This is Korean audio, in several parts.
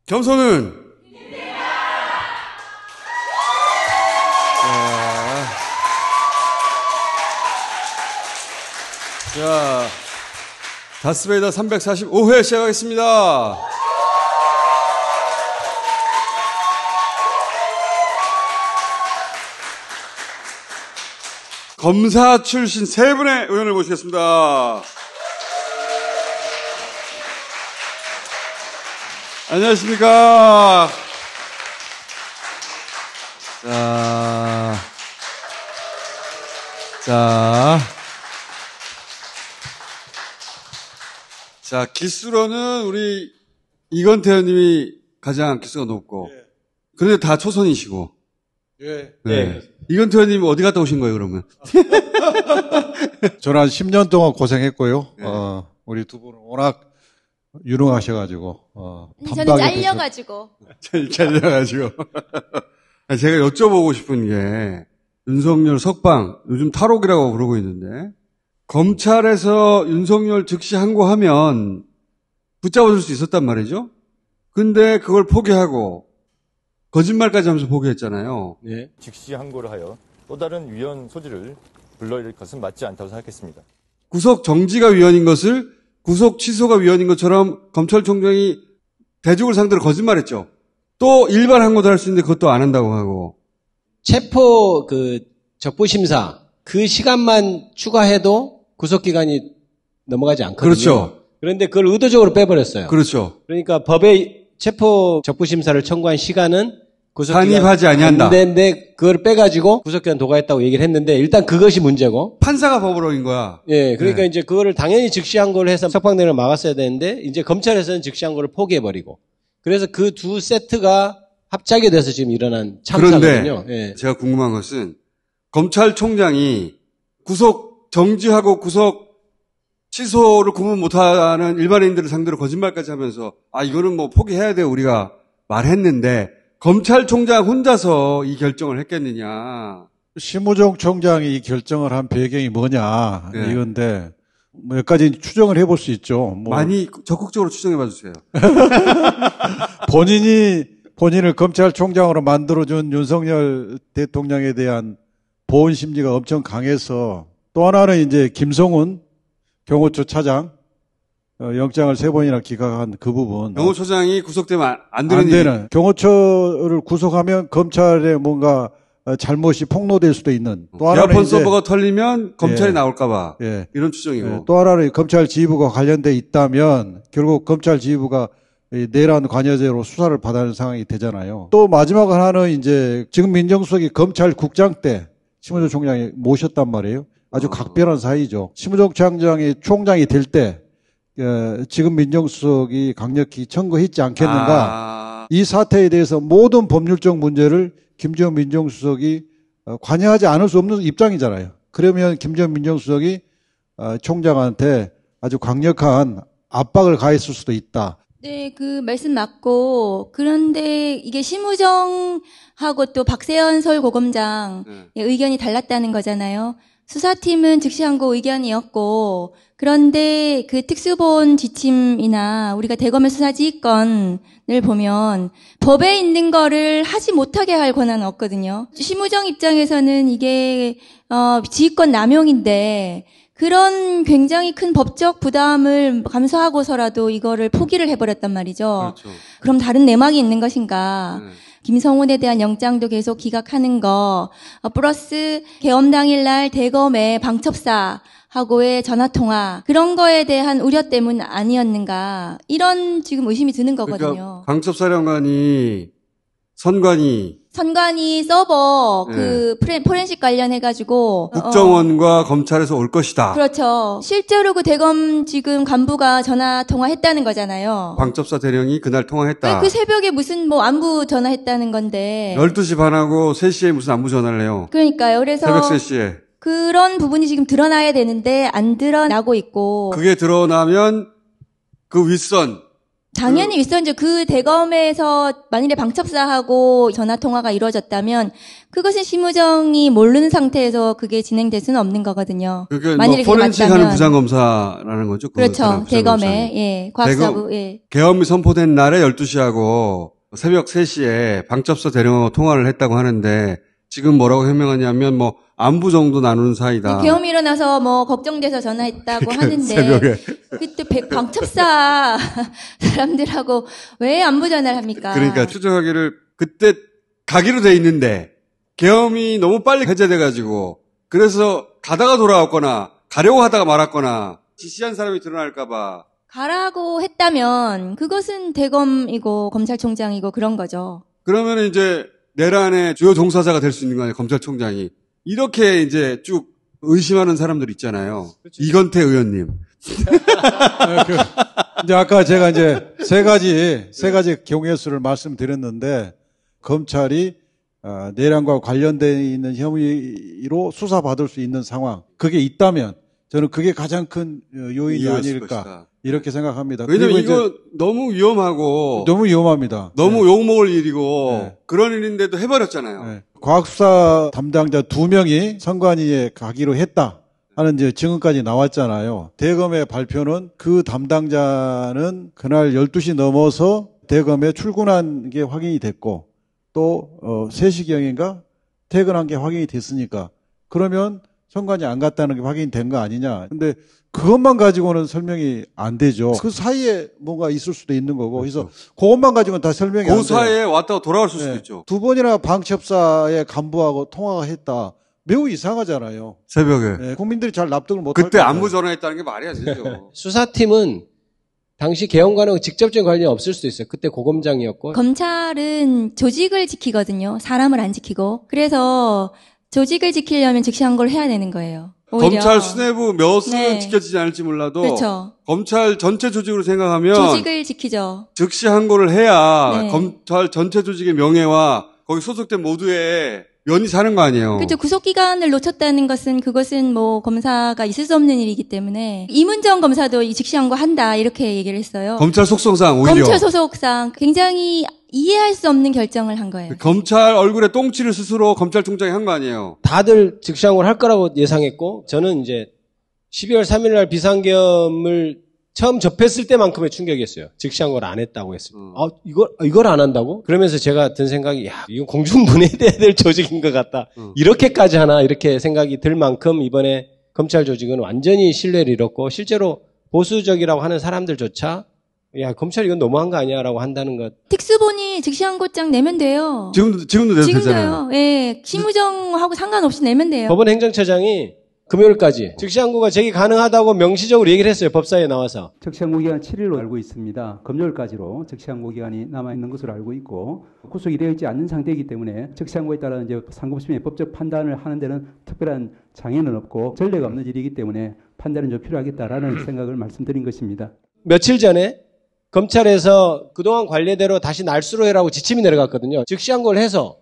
겸손은 자, 다스베이더 345회 시작하겠습니다. 검사 출신 세 분의 의원을 모시겠습니다. 안녕하십니까. 자, 기수로는 우리 이건태 의원님이 가장 기수가 높고, 네. 그런데 다 초선이시고. 예. 네. 네. 이건태 의원님 어디 갔다 오신 거예요, 그러면? 저는 한 10년 동안 고생했고요. 네. 우리 두 분은 워낙 유능하셔가지고, 저는 잘려가지고. 잘려가지고. 제가 여쭤보고 싶은 게, 윤석열 석방, 요즘 탈옥이라고 부르고 있는데, 검찰에서 윤석열 즉시 항고하면 붙잡아줄 수 있었단 말이죠? 근데 그걸 포기하고, 거짓말까지 하면서 포기했잖아요. 네. 즉시 항고를 하여 또 다른 위헌 소지를 불러일으킬 것은 맞지 않다고 생각했습니다. 구속 정지가 위헌인 것을 구속 취소가 위헌인 것처럼 검찰총장이 대중을 상대로 거짓말했죠. 또 일반 항고도 할 수 있는데 그것도 안 한다고 하고. 체포 적부심사 그 시간만 추가해도 구속기간이 넘어가지 않거든요. 그렇죠. 그런데 그걸 의도적으로 빼버렸어요. 그렇죠. 그러니까 법에 체포 적부심사를 청구한 시간은 산입하지 아니한다. 안 되는데 그걸 빼가지고 구속기간 도과했다고 얘기를 했는데 일단 그것이 문제고. 판사가 법을 어긴 거야. 예, 그러니까 네. 이제 그거를 당연히 즉시항고를 해서 석방되는 걸 막았어야 되는데 이제 검찰에서는 즉시항고를 포기해버리고. 그래서 그 두 세트가 합작이 돼서 지금 일어난 참사거든요. 그런데 예. 제가 궁금한 것은 검찰총장이 구속 정지하고 구속 취소를 구분 못하는 일반인들을 상대로 거짓말까지 하면서 이거는 뭐 포기해야 돼요 우리가 말했는데 검찰총장 혼자서 이 결정을 했겠느냐. 심우정 총장이 이 결정을 한 배경이 뭐냐 네. 이건데 몇 가지 추정을 해볼 수 있죠. 많이 적극적으로 추정해봐 주세요. 본인을 검찰총장으로 만들어준 윤석열 대통령에 대한 보온 심리가 엄청 강해서 또 하나는 이제 김성훈 경호처 차장 영장을 3번이나 기각한 그 부분. 경호처장이 구속되면 안 되는. 경호처를 구속하면 검찰에 뭔가 잘못이 폭로될 수도 있는. 또 하나는 에어폰 서버가 털리면 검찰이 나올까봐. 예. 이런 추정이고. 또 하나는 검찰 지휘부가 관련돼 있다면 결국 검찰 지휘부가 내란 관여죄로 수사를 받아야 하는 상황이 되잖아요. 또 마지막 하나는 이제 지금 민정수석이 검찰국장 때 심우정 총장이 모셨단 말이에요. 아주 각별한 사이죠. 심우정 총장이 될 때 지금 민정수석이 강력히 청구했지 않겠는가. 이 사태에 대해서 모든 법률적 문제를 김재원 민정수석이 관여하지 않을 수 없는 입장이잖아요. 그러면 김재원 민정수석이 총장한테 아주 강력한 압박을 가했을 수도 있다. 네, 그 말씀 맞고 그런데 이게 심우정하고 또 박세현 서울고검장 의견이 달랐다는 거잖아요. 수사팀은 즉시항고 의견이었고 그런데 그 특수보훈 지침이나 우리가 대검의 수사지휘권을 보면 법에 있는 거를 하지 못하게 할 권한은 없거든요. 심우정 입장에서는 이게 지휘권 남용인데 그런 굉장히 큰 법적 부담을 감수하고서라도 이거를 포기를 해버렸단 말이죠. 그렇죠. 그럼 다른 내막이 있는 것인가? 김성훈에 대한 영장도 계속 기각하는 거, 플러스 계엄 당일날 대검의 방첩사하고의 전화통화, 그런 거에 대한 우려 때문 아니었는가. 이런 지금 의심이 드는 거거든요. 그러니까 방첩사령관이 선관위 서버 포렌식 관련해가지고 국정원과 검찰에서 올 것이다. 그렇죠. 실제로 그 대검 지금 간부가 전화 통화했다는 거잖아요. 방첩사 대령이 그날 통화했다. 그 새벽에 무슨 안부 전화했다는 건데. 12시 반하고 3시에 무슨 안부 전화를 해요. 그러니까요. 그래서 새벽 3시에. 그런 부분이 지금 드러나야 되는데 안 드러나고 있고. 그게 드러나면 그 윗선 당연히 있었죠. 그 대검에서 만일에 방첩사하고 전화통화가 이루어졌다면 그것은 심우정이 모르는 상태에서 그게 진행될 수는 없는 거거든요. 그게 만일에 뭐 그게 포렌식 맞다면. 하는 부장검사라는 거죠? 그렇죠. 대검에, 예, 과학사부, 예. 계엄이 선포된 날에 12시하고 새벽 3시에 방첩사 대령하고 통화를 했다고 하는데 지금 뭐라고 해명하냐면 뭐 안부 정도 나누는 사이다. 계엄이 일어나서 뭐 걱정돼서 전화했다고 하는데 새벽에. 그때 방첩사 사람들하고 왜 안부 전화를 합니까? 그러니까 추정하기를 그때 가기로 돼 있는데 계엄이 너무 빨리 해제돼가지고 그래서 가다가 돌아왔거나 가려고 하다가 말았거나 지시한 사람이 드러날까봐 가라고 했다면 그것은 대검이고 검찰총장이고 그런 거죠. 그러면 이제 내란의 주요 종사자가 될 수 있는 거 아니에요, 검찰총장이. 이렇게 이제 쭉 의심하는 사람들 있잖아요. 그렇죠. 이건태 의원님. 이제 아까 제가 이제 세 가지 경우의 수를 말씀드렸는데 검찰이 내란과 관련되어 있는 혐의로 수사받을 수 있는 상황, 그게 있다면 저는 그게 가장 큰 요인이 아닐까 것이다. 이렇게 생각합니다. 왜냐면 이거 너무 위험하고 너무 위험합니다. 너무 욕먹을 일이고 네. 그런 일인데도 해버렸잖아요. 네. 과학수사 담당자 2명이 선관위에 가기로 했다 하는 이제 증언까지 나왔잖아요. 대검의 발표는 그 담당자는 그날 12시 넘어서 대검에 출근한 게 확인이 됐고 또 3시경인가 퇴근한 게 확인이 됐으니까 그러면 선관위 안 갔다는 게 확인된 거 아니냐. 근데 그것만 가지고는 설명이 안 되죠. 그 사이에 뭔가 있을 수도 있는 거고. 그래서 그것만 가지고는 다 설명이 안 돼요. 그 사이에 왔다가 돌아갈 수도 있죠. 2번이나 방첩사의 간부하고 통화가 했다. 매우 이상하잖아요. 새벽에. 네, 국민들이 잘 납득을 못할 그때 안부 전화했다는 게 말이 안 되죠. 수사팀은 당시 계엄과는 직접적인 관련이 없을 수도 있어요. 그때 고검장이었고. 검찰은 조직을 지키거든요. 사람을 안 지키고. 그래서 조직을 지키려면 즉시 항고를 해야 되는 거예요. 오히려. 검찰 수뇌부 몇은 네. 지켜지지 않을지 몰라도 그렇죠. 검찰 전체 조직으로 생각하면 조직을 지키죠. 즉시 항고를 해야 네. 검찰 전체 조직의 명예와 거기 소속된 모두의 면이 사는 거 아니에요. 그렇죠. 구속기간을 놓쳤다는 것은 그것은 뭐 검사가 있을 수 없는 일이기 때문에 이문정 검사도 이 즉시 항고 한다 이렇게 얘기를 했어요. 검찰 속성상 오히려. 검찰 소속상 굉장히 이해할 수 없는 결정을 한 거예요. 검찰 얼굴에 똥칠을 스스로 검찰총장이 한 거 아니에요. 다들 즉시항고를 할 거라고 예상했고 저는 이제 12월 3일 날 비상계엄을 처음 접했을 때만큼의 충격이었어요. 즉시항고를 안 했다고 했을 때. 이걸 안 한다고? 그러면서 제가 든 생각이, 야, 이건 공중분해돼야 될 조직인 것 같다. 이렇게까지 하나, 이렇게 생각이 들 만큼 이번에 검찰 조직은 완전히 신뢰를 잃었고, 실제로 보수적이라고 하는 사람들조차, 야, 검찰 이건 너무한 거 아니야? 라고 한다는 것. 특수본이 즉시항고장 내면 돼요. 지금도 내도 되잖아요. 예. 심우정하고 상관없이 내면 돼요. 법원 행정처장이 금요일까지 즉시항고가 제기 가능하다고 명시적으로 얘기를 했어요. 법사위에 나와서. 즉시항고 기간 7일로 알고 있습니다. 금요일까지로 즉시항고 기간이 남아있는 것으로 알고 있고 구속이 되어 있지 않는 상태이기 때문에 즉시항고에 따라 이제 상고심의 법적 판단을 하는 데는 특별한 장애는 없고 전례가 없는 일이기 때문에 판단은 좀 필요하겠다라는 생각을 말씀드린 것입니다. 며칠 전에 검찰에서 그동안 관례대로 다시 날수로 해라고 지침이 내려갔거든요. 즉시항고를 해서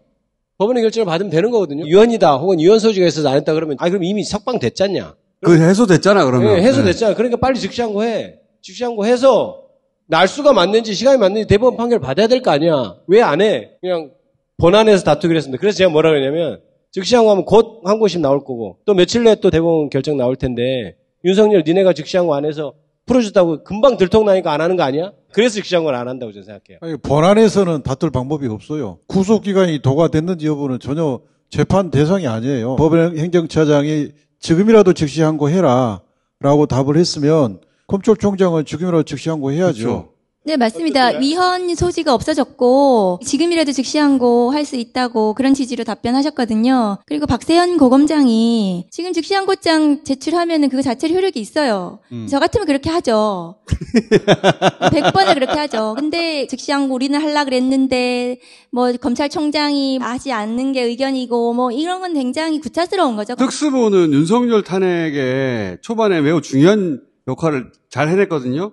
법원의 결정을 받으면 되는 거거든요. 유언이다 혹은 유언 소지가 있어서 안 했다 그러면 그럼 이미 석방됐잖냐. 그 해소됐잖아 그러면. 네, 해소됐잖아. 그러니까 빨리 즉시항고 해. 즉시항고 해서 날수가 맞는지 시간이 맞는지 대법원 판결 받아야 될 거 아니야. 왜 안 해? 그냥 본안에서 다투기로 했습니다. 그래서 제가 뭐라 그러냐면 즉시항고 하면 곧 항고심 나올 거고 또 며칠 내에 또 대법원 결정 나올 텐데 윤석열 니네가 즉시항고 안 해서 풀어줬다고 금방 들통나니까 안 하는 거 아니야? 그래서 즉시항고를 안 한다고 저는 생각해요. 아니, 본안에서는 다툴 방법이 없어요. 구속기간이 도과됐는지 여부는 전혀 재판 대상이 아니에요. 법원 행정처장이 지금이라도 즉시항고 해라 라고 답을 했으면 검찰총장은 지금이라도 즉시항고 해야죠. 그렇죠. 네, 맞습니다. 위헌 소지가 없어졌고 지금이라도 즉시항고 할 수 있다고 그런 취지로 답변하셨거든요. 그리고 박세현 고검장이 지금 즉시항고장 제출하면은 그거 자체로 효력이 있어요. 저 같으면 그렇게 하죠. 100번을 그렇게 하죠. 근데 즉시항고 우리는 하려고 그랬는데 뭐 검찰총장이 하지 않는 게 의견이고 뭐 이런 건 굉장히 구차스러운 거죠. 특수부는 윤석열 탄핵에 초반에 매우 중요한 역할을 잘 해냈거든요.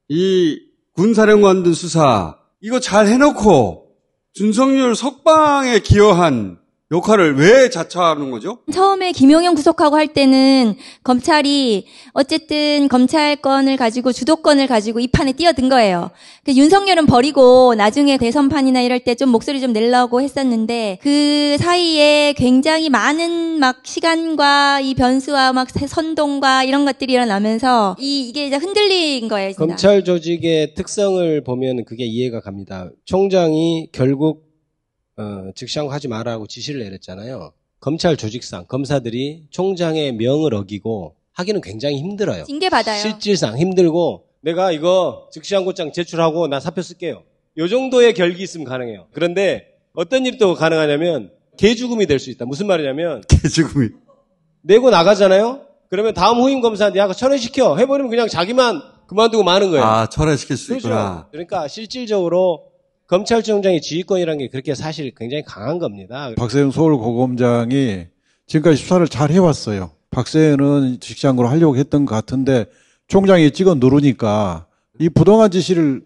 이 군사령관들 수사 이거 잘 해놓고 윤석열 석방에 기여한 역할을 왜 자처하는 거죠? 처음에 김용현 구속하고 할 때는 검찰이 어쨌든 검찰권을 가지고 주도권을 가지고 이 판에 뛰어든 거예요. 윤석열은 버리고 나중에 대선판이나 이럴 때 좀 목소리 좀 내려고 했었는데 그 사이에 굉장히 많은 막 시간과 이 변수와 막 선동과 이런 것들이 일어나면서 이게 이제 흔들린 거예요. 진짜. 검찰 조직의 특성을 보면 그게 이해가 갑니다. 총장이 결국 즉시항고하지 말라고 지시를 내렸잖아요. 검찰 조직상 검사들이 총장의 명을 어기고 하기는 굉장히 힘들어요. 징계받아요. 실질상 힘들고 내가 이거 즉시항고장 제출하고 나 사표 쓸게요. 요 정도의 결기 있으면 가능해요. 그런데 어떤 일이 또 가능하냐면 개죽음이 될 수 있다. 무슨 말이냐면 개죽음이 내고 나가잖아요. 그러면 다음 후임 검사한테 야 철회시켜 해버리면 그냥 자기만 그만두고 마는 거예요. 아, 철회시킬 수 그렇죠. 있구나. 그러니까 실질적으로 검찰총장의 지휘권이라는 게 그렇게 사실 굉장히 강한 겁니다. 박세현 서울고검장이 지금까지 수사를 잘 해왔어요. 박세현은 직장으로 하려고 했던 것 같은데 총장이 찍어 누르니까 이 부동한 지시를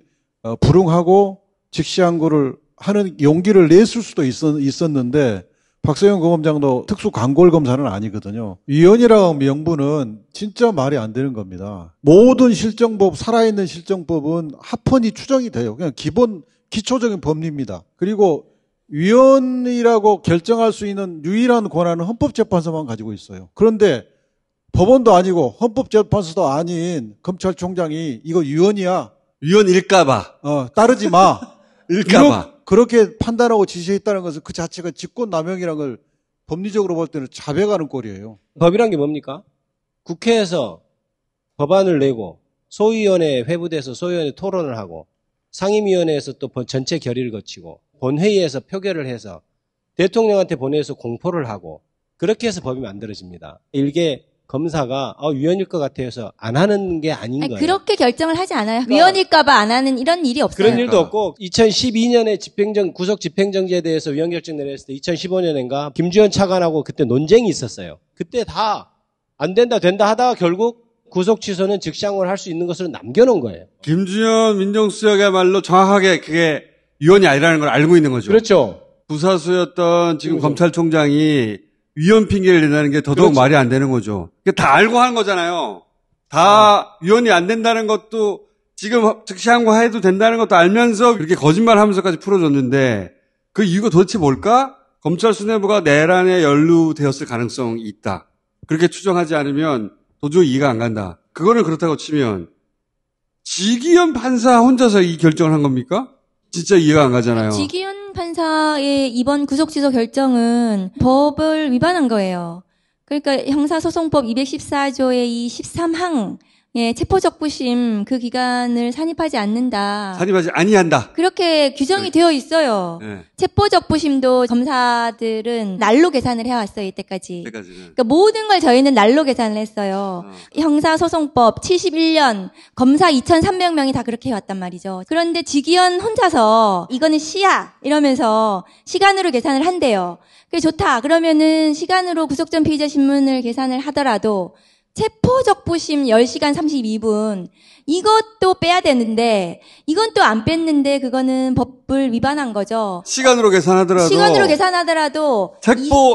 불응하고 직시항고를 하는 용기를 냈을 수도 있었는데 박세현 고검장도 특수 광골 검사는 아니거든요. 위헌이라는 명분은 진짜 말이 안 되는 겁니다. 모든 실정법, 살아있는 실정법은 합헌이 추정이 돼요. 그냥 기초적인 법리입니다. 그리고 위헌이라고 결정할 수 있는 유일한 권한은 헌법재판소만 가지고 있어요. 그런데 법원도 아니고 헌법재판소도 아닌 검찰총장이 이거 위헌이야. 위헌일까봐. 따르지 마. 일까봐. 그렇게 판단하고 지시했다는 것은 그 자체가 직권남용이라는 걸 법리적으로 볼 때는 자백하는 꼴이에요. 법이란 게 뭡니까? 국회에서 법안을 내고 소위원회에 회부돼서 소위원회 토론을 하고 상임위원회에서 또 전체 결의를 거치고 본회의에서 표결을 해서 대통령한테 보내서 공포를 하고 그렇게 해서 법이 만들어집니다. 일개 검사가 위헌일 것 같아서 안 하는 게 아닌 거예요. 그렇게 결정을 하지 않아요. 위헌일까봐 안 하는 이런 일이 없어요. 그런 일도 없고 2012년에 구속 집행정지에 대해서 위헌 결정 내렸을 때 2015년인가 김주현 차관하고 그때 논쟁이 있었어요. 그때 다 안 된다 된다 하다가 결국 구속 취소는 즉시항고를 할 수 있는 것으로 남겨놓은 거예요. 김주현 민정수석이야말로 정확하게 그게 위헌이 아니라는 걸 알고 있는 거죠. 그렇죠. 부사수였던 지금 검찰총장이 위헌 핑계를 댄다는 게 더더욱 그렇죠. 말이 안 되는 거죠. 다 알고 하는 거잖아요. 다 위헌이 안 된다는 것도 지금 즉시항고 해도 된다는 것도 알면서 그렇게 거짓말하면서까지 풀어줬는데 그 이유가 도대체 뭘까? 검찰 수뇌부가 내란에 연루되었을 가능성이 있다. 그렇게 추정하지 않으면 도저히 이해가 안 간다. 그거를 그렇다고 치면 지기현 판사 혼자서 이 결정을 한 겁니까? 진짜 이해가 안 가잖아요. 지기현 판사의 이번 구속 취소 결정은 법을 위반한 거예요. 그러니까 형사소송법 214조의 이 13항 체포적부심 그 기간을 산입하지 않는다. 산입하지 아니한다. 그렇게 규정이 되어 있어요. 네. 체포적부심도 검사들은 날로 계산을 해왔어요, 이때까지. 때까지는. 그러니까 모든 걸 저희는 날로 계산을 했어요. 형사소송법 71년 검사 2,300명이 다 그렇게 해왔단 말이죠. 그런데 지기현 혼자서 이거는 시야 이러면서 시간으로 계산을 한대요. 그게 좋다. 그러면은 시간으로 구속전 피의자 신문을 계산을 하더라도 체포적부심 10시간 32분 이것도 빼야 되는데 이건 또 안 뺐는데 그거는 법을 위반한 거죠. 시간으로 계산하더라도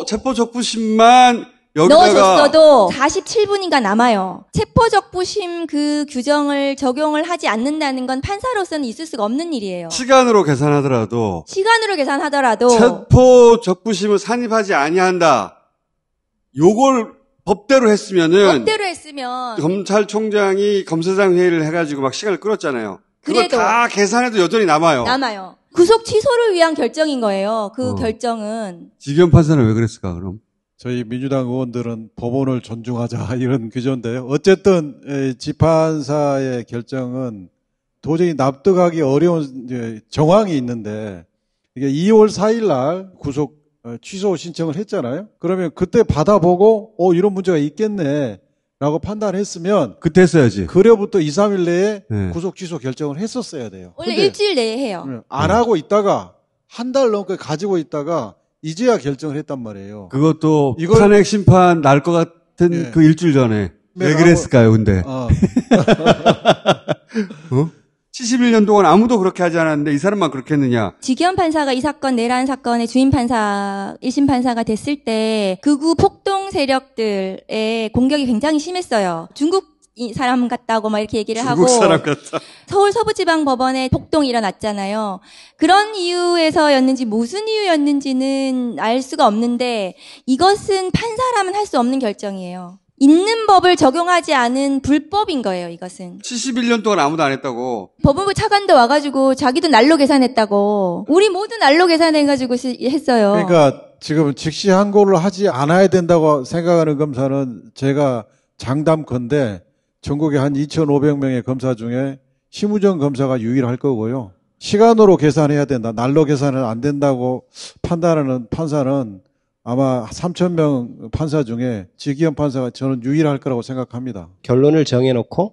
체포적부심만 여기다가 넣어줬어도 47분인가 남아요. 체포적부심 그 규정을 적용을 하지 않는다는 건 판사로서는 있을 수가 없는 일이에요. 시간으로 계산하더라도 체포적부심을 산입하지 아니한다. 요걸 법대로 했으면 검찰총장이 검사장 회의를 해가지고 막 시간을 끌었잖아요. 그걸 다 계산해도 여전히 남아요. 구속 취소를 위한 결정인 거예요. 그 결정은. 지기현 판사는 왜 그랬을까 그럼? 저희 민주당 의원들은 법원을 존중하자 이런 규조인데요. 어쨌든 지판사의 결정은 도저히 납득하기 어려운 정황이 있는데 이게 2월 4일 날 구속 취소 신청을 했잖아요. 그러면 그때 받아보고 이런 문제가 있겠네 라고 판단했으면 그때 했어야지. 그래부터 2, 3일 내에 구속 취소 결정을 했었어야 돼요. 원래 일주일 내에 해요. 안 하고 있다가 한 달 넘게 가지고 있다가 이제야 결정을 했단 말이에요. 그것도 탄핵 심판 날 것 같은 그 일주일 전에. 왜 그랬을까요 근데? 71년 동안 아무도 그렇게 하지 않았는데 이 사람만 그렇게 했느냐. 지기현 판사가 이 사건 내란 사건의 주임 판사 1심 판사가 됐을 때 극우 폭동 세력들의 공격이 굉장히 심했어요. 중국 사람 같다고 막 이렇게 얘기를 하고 중국 사람 같다. 서울 서부지방법원에 폭동이 일어났잖아요. 그런 이유에서였는지 무슨 이유였는지는 알 수가 없는데 이것은 판사라면 할 수 없는 결정이에요. 있는 법을 적용하지 않은 불법인 거예요, 이것은. 71년 동안 아무도 안 했다고. 법무부 차관도 와가지고 자기도 날로 계산했다고. 우리 모두 날로 계산해가지고 했어요. 그러니까 지금 즉시 항고를 하지 않아야 된다고 생각하는 검사는 제가 장담컨대 전국에 한 2,500명의 검사 중에 심우정 검사가 유일할 거고요. 시간으로 계산해야 된다. 날로 계산은 안 된다고 판단하는 판사는 아마 3,000명 판사 중에 지기현 판사가 저는 유일할 거라고 생각합니다. 결론을 정해놓고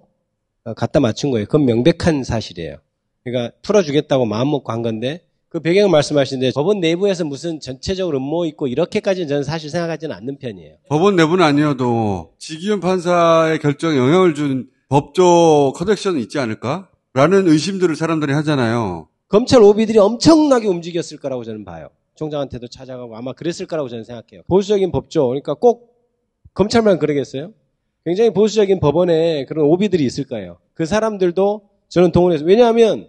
갖다 맞춘 거예요. 그건 명백한 사실이에요. 그러니까 풀어주겠다고 마음 먹고 한 건데 그 배경을 말씀하시는데 법원 내부에서 무슨 전체적으로 음모 있고 이렇게까지는 저는 사실 생각하지는 않는 편이에요. 법원 내부는 아니어도 지기현 판사의 결정에 영향을 준 법조 커넥션은 있지 않을까? 라는 의심들을 사람들이 하잖아요. 검찰 오비들이 엄청나게 움직였을 거라고 저는 봐요. 총장한테도 찾아가고 아마 그랬을 거라고 저는 생각해요. 보수적인 법조, 그러니까 꼭 검찰만 그러겠어요? 굉장히 보수적인 법원에 그런 오비들이 있을 거예요. 그 사람들도 저는 동원해서, 왜냐하면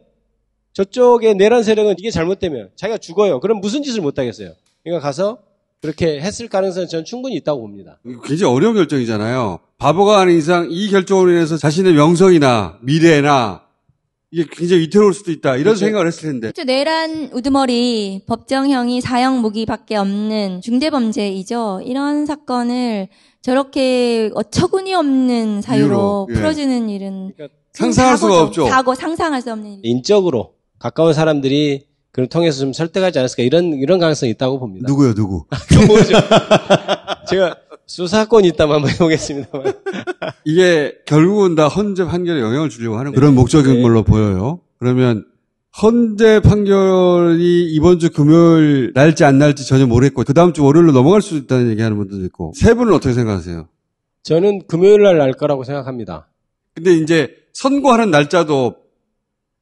저쪽의 내란 세력은 이게 잘못되면 자기가 죽어요. 그럼 무슨 짓을 못 하겠어요. 그러니까 가서 그렇게 했을 가능성은 저는 충분히 있다고 봅니다. 굉장히 어려운 결정이잖아요. 바보가 아닌 이상 이 결정으로 인해서 자신의 명성이나 미래나 이게 굉장히 위태로울 수도 있다. 이런 그렇죠. 생각을 했을 텐데. 내란 우두머리 법정형이 사형 무기밖에 없는 중대범죄이죠. 이런 사건을 저렇게 어처구니 없는 사유로 이유로, 예. 풀어주는 일은 그러니까 상상할 수가 없죠. 사고 상상할 수 없는 일. 인적으로 가까운 사람들이 그걸 통해서 좀 설득하지 않았을까 이런 가능성이 있다고 봅니다. 누구요, 누구? 그건 뭐죠? 제가 수사권이 있다면 한번 해보겠습니다만. 이게 결국은 다 헌재 판결에 영향을 주려고 하는 그런 목적인 네. 걸로 보여요. 그러면 헌재 판결이 이번 주 금요일 날지 안 날지 전혀 모르겠고 그 다음 주 월요일로 넘어갈 수 있다는 얘기하는 분들도 있고 세 분은 어떻게 생각하세요? 저는 금요일 날 거라고 생각합니다. 근데 이제 선고하는 날짜도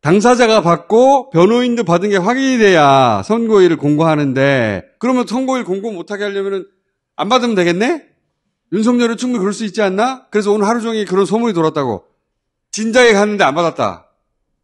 당사자가 받고 변호인도 받은 게 확인이 돼야 선고일을 공고하는데 그러면 선고일 공고 못하게 하려면은 안 받으면 되겠네? 윤석열은 충분히 그럴 수 있지 않나? 그래서 오늘 하루 종일 그런 소문이 돌았다고. 진작에 갔는데 안 받았다.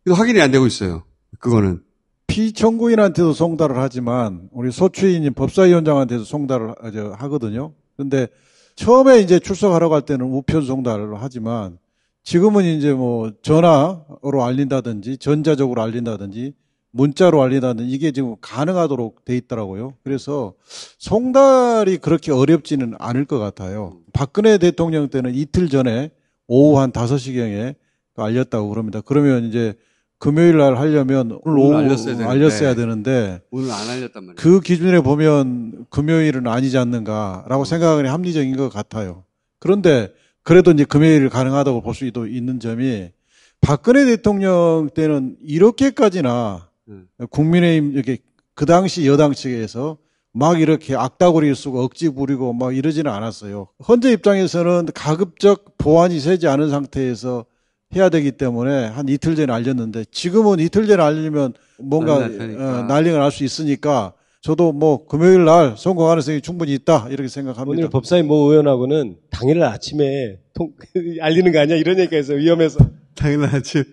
그래서 확인이 안 되고 있어요. 그거는. 피청구인한테도 송달을 하지만 우리 소추인인 법사위원장한테도 송달을 하거든요. 근데 처음에 이제 출석하러 갈 때는 우편 송달을 하지만 지금은 이제 뭐 전화로 알린다든지 전자적으로 알린다든지 문자로 알린다든지 이게 지금 가능하도록 돼 있더라고요. 그래서 송달이 그렇게 어렵지는 않을 것 같아요. 박근혜 대통령 때는 이틀 전에 오후 한 5시경에 알렸다고 그럽니다. 그러면 이제 금요일 날 하려면 오늘 오후 알렸어야 되는데 오늘 안 알렸단 말이에요. 그 기준에 보면 금요일은 아니지 않는가라고 생각하는 게 합리적인 것 같아요. 그런데 그래도 이제 금요일 가능하다고 볼 수도 있는 점이 박근혜 대통령 때는 이렇게까지나 국민의힘 이렇게 그 당시 여당 측에서 막 이렇게 악다구리를 쓰고 억지 부리고 막 이러지는 않았어요. 헌재 입장에서는 가급적 보완이 세지 않은 상태에서 해야 되기 때문에 한 이틀 전에 알렸는데 지금은 이틀 전에 알리면 뭔가 난리가 날 수 있으니까 저도 뭐 금요일 날 선고 가능성이 충분히 있다 이렇게 생각합니다. 오늘 법사위 모 의원하고는 당일날 아침에 알리는 거 아니야? 이런 얘기해서 위험해서. 당연한 아침.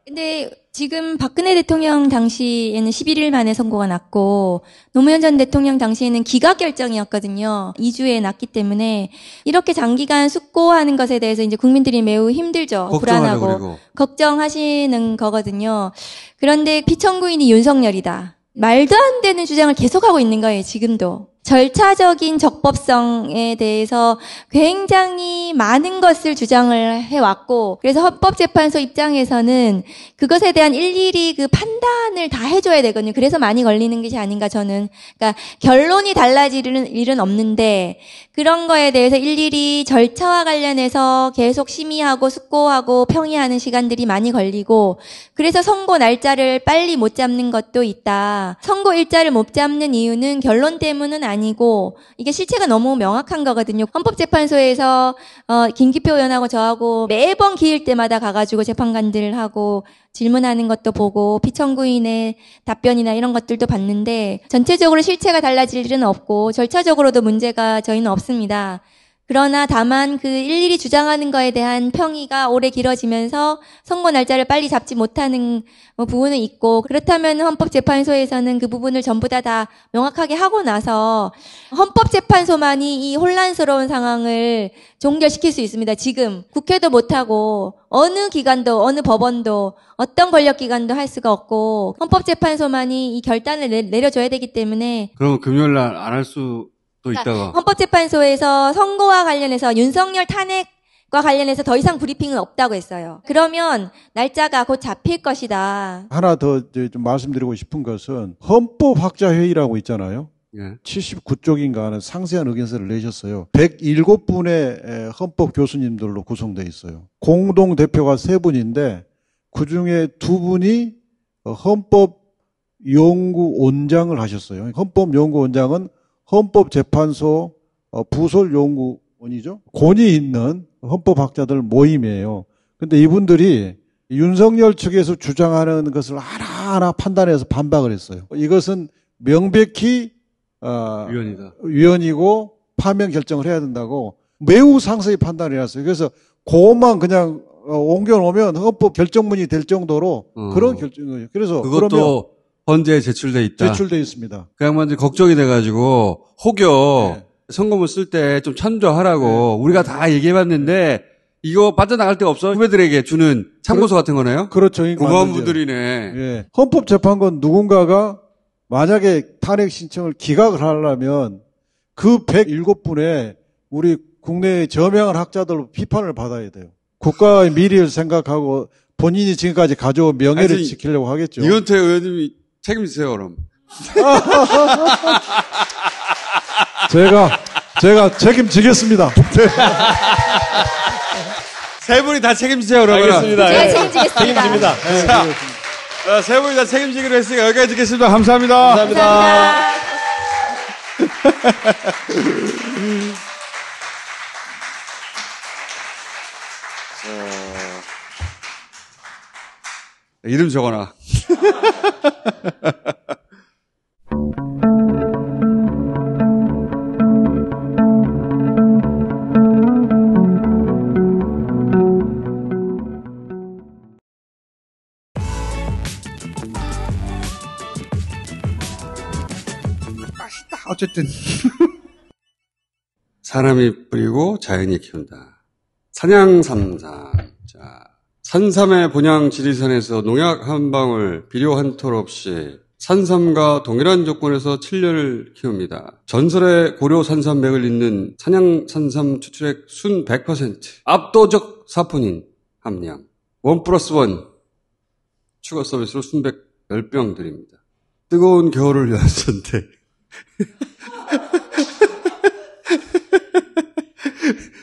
근데 지금 박근혜 대통령 당시에는 11일 만에 선고가 났고 노무현 전 대통령 당시에는 기각 결정이었거든요. 2주에 났기 때문에 이렇게 장기간 숙고하는 것에 대해서 이제 국민들이 매우 힘들죠. 불안하고 그리고. 걱정하시는 거거든요. 그런데 피청구인이 윤석열이다. 말도 안 되는 주장을 계속하고 있는 거예요, 지금도. 절차적인 적법성에 대해서 굉장히 많은 것을 주장을 해왔고, 그래서 헌법재판소 입장에서는 그것에 대한 일일이 그 판단을 다 해줘야 되거든요. 그래서 많이 걸리는 것이 아닌가 저는. 그러니까 결론이 달라지는 일은 없는데, 그런 거에 대해서 일일이 절차와 관련해서 계속 심의하고 숙고하고 평의하는 시간들이 많이 걸리고, 그래서 선고 날짜를 빨리 못 잡는 것도 있다. 선고 일자를 못 잡는 이유는 결론 때문은 아니고 이게 실체가 너무 명확한 거거든요. 헌법재판소에서 김기표 의원하고 저하고 매번 기일 때마다 가가지고 재판관들을 하고 질문하는 것도 보고 피청구인의 답변이나 이런 것들도 봤는데 전체적으로 실체가 달라질 일은 없고 절차적으로도 문제가 저희는 없습니다. 그러나 다만 그 일일이 주장하는 거에 대한 평의가 오래 길어지면서 선고 날짜를 빨리 잡지 못하는 부분은 있고, 그렇다면 헌법재판소에서는 그 부분을 전부 다 명확하게 하고 나서 헌법재판소만이 이 혼란스러운 상황을 종결시킬 수 있습니다. 지금 국회도 못하고 어느 기관도 어느 법원도 어떤 권력기관도 할 수가 없고 헌법재판소만이 이 결단을 내려줘야 되기 때문에. 그럼 금요일 날 안 할 수 또 있다가. 그러니까 헌법재판소에서 선고와 관련해서 윤석열 탄핵과 관련해서 더 이상 브리핑은 없다고 했어요. 그러면 날짜가 곧 잡힐 것이다. 하나 더 좀 말씀드리고 싶은 것은 헌법학자회의라고 있잖아요. 예. 79쪽인가 하는 상세한 의견서를 내셨어요. 107분의 헌법 교수님들로 구성되어 있어요. 공동 대표가 3분인데 그중에 2분이 헌법연구원장을 하셨어요. 헌법연구원장은 헌법재판소 부설연구원이죠. 권위 있는 헌법학자들 모임이에요. 근데 이분들이 윤석열 측에서 주장하는 것을 하나하나 판단해서 반박을 했어요. 이것은 명백히 위헌이고 파면 결정을 해야 된다고 매우 상세히 판단을 해놨어요. 그래서 그것만 그냥 옮겨놓으면 헌법 결정문이 될 정도로 그런 결정이에요. 그래서 그것도 헌재에 제출돼 있다. 제출돼 있습니다. 그 양반들이 걱정이 돼가지고 혹여 선거문 쓸 때 좀 참조하라고 우리가 다 얘기해봤는데 이거 빠져나갈 데가 없어. 후배들에게 주는 참고서 같은 거네요. 그렇죠. 무거운분들이네. 예. 헌법재판관 누군가가 만약에 탄핵 신청을 기각을 하려면 그 107분의 우리 국내의 저명한 학자들로 비판을 받아야 돼요. 국가의 미래를 생각하고 본인이 지금까지 가져온 명예를 지키려고 하겠죠. 이건태 의원님이 책임지세요, 그럼. 제가 책임지겠습니다. 세 분이 다 책임지세요, 그러면. 알겠습니다. 제가 책임지겠습니다. 책임집니다. 자, 세 분이 다 책임지기로 했으니까 여기까지 듣겠습니다. 감사합니다. 감사합니다. 이름 적어놔. 맛있다. 어쨌든. 사람이 뿌리고 자연이 키운다. 산양 삼삼. 자. 산삼의 본향 지리산에서 농약 한 방울, 비료 한 톨 없이 산삼과 동일한 조건에서 7년을 키웁니다. 전설의 고려 산삼맥을 잇는 산양 산삼 추출액 순 100%, 압도적 사포닌 함량, 1+1 추가 서비스로 순백 10병 드립니다. 뜨거운 겨울을 위한 선택.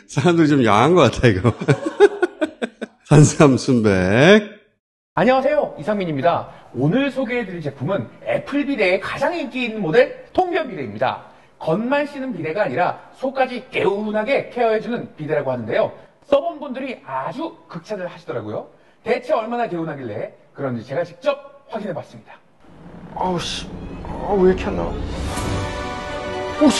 사람들이 좀 야한 것 같아, 이거. 산삼 순백. 안녕하세요, 이상민입니다. 오늘 소개해드릴 제품은 애플 비데의 가장 인기 있는 모델 통변 비데입니다. 겉만 씻는 비데가 아니라 속까지 개운하게 케어해주는 비데라고 하는데요. 써본 분들이 아주 극찬을 하시더라고요. 대체 얼마나 개운하길래 그런지 제가 직접 확인해봤습니다. 왜 이렇게 안 나와?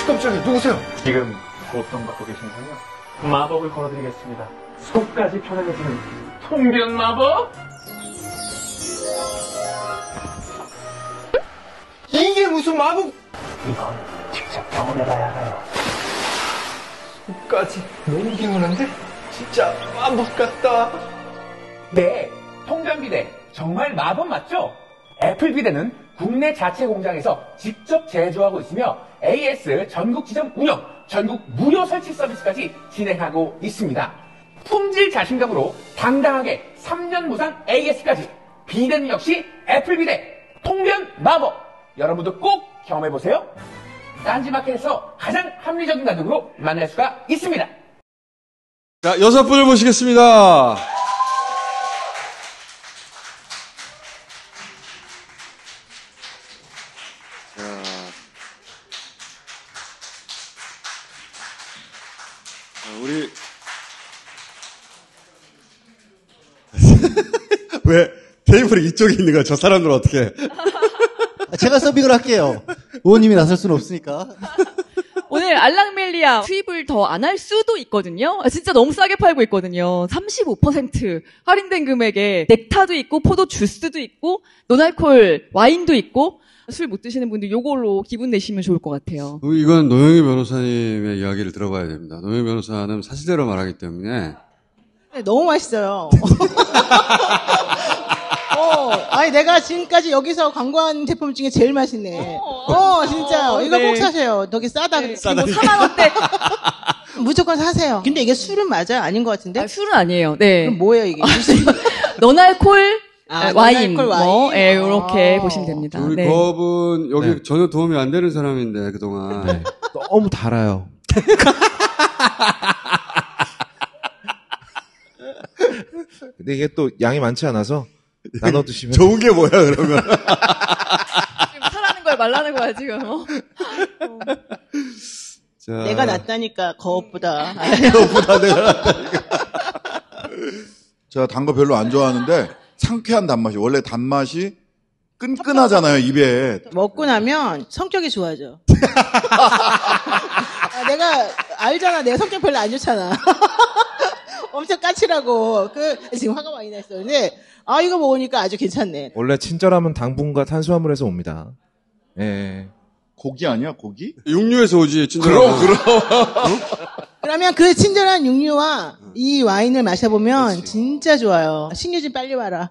깜짝이야. 누구세요? 지금 고통 받고 계신가요? 마법을 걸어드리겠습니다. 속까지 편안해지는 통변 마법? 이게 무슨 마법? 이건 직접 경험해봐야 알아요. 속까지 너무 개운한데? 진짜 마법 같다. 네, 통변 비데 정말 마법 맞죠? 애플 비데는 국내 자체 공장에서 직접 제조하고 있으며 AS 전국 지점 운영, 전국 무료 설치 서비스까지 진행하고 있습니다. 품질 자신감으로 당당하게 3년 무상 AS까지. 비데는 역시 애플 비데 통변 마법. 여러분도 꼭 경험해보세요. 딴지마켓에서 가장 합리적인 가격으로 만날 수가 있습니다. 자, 6분을 모시겠습니다. 왜 테이블이 이쪽에 있는 거야? 저 사람들은 어떻게 해? 제가 서빙을 할게요. 의원님이 나설 수는 없으니까. 오늘 알랑멜리아 수입을 더 안 할 수도 있거든요. 진짜 너무 싸게 팔고 있거든요. 35% 할인된 금액에 넥타도 있고 포도 주스도 있고 노알콜 와인도 있고 술 못 드시는 분들 요걸로 기분 내시면 좋을 것 같아요. 이건 노영희 변호사님의 이야기를 들어봐야 됩니다. 노영희 변호사는 사실대로 말하기 때문에. 네, 너무 맛있어요. 아니 내가 지금까지 여기서 광고한 제품 중에 제일 맛있네. 진짜요. 이거 네. 꼭 사세요. 되게 싸다. 네, 지금 뭐 4만 원대. 무조건 사세요. 근데 이게 술은 맞아요? 아닌 것 같은데? 술은 아니에요. 네. 그럼 뭐예요 이게? 노알콜 와인, 노알콜 와인. 뭐, 이렇게 보시면 됩니다. 우리 네. 거업은 여기 전혀 도움이 안 되는 사람인데 그동안. 너무 달아요. 근데 이게 또 양이 많지 않아서 나눠 드시면 좋은 게 뭐야 그러면? 지금 사라는 거야 말라는 거야 지금. 자, 내가 낫다니까 거업보다. 거업보다 내가 낫다니까. 제가 단 거 별로 안 좋아하는데 상쾌한 단맛이 원래 단맛이 끈끈하잖아요 입에. 먹고 나면 성격이 좋아져. 내가 알잖아. 내 성격 별로 안 좋잖아. 엄청 까칠하고 지금 화가 많이 났어. 근데 이거 먹으니까 아주 괜찮네. 원래 친절함은 당분과 탄수화물에서 옵니다. 예. 고기 아니야 고기? 육류에서 오지 친절하고. 그럼. 그러면 그 친절한 육류와 이 와인을 마셔보면 그렇지. 진짜 좋아요. 신유진 빨리 와라.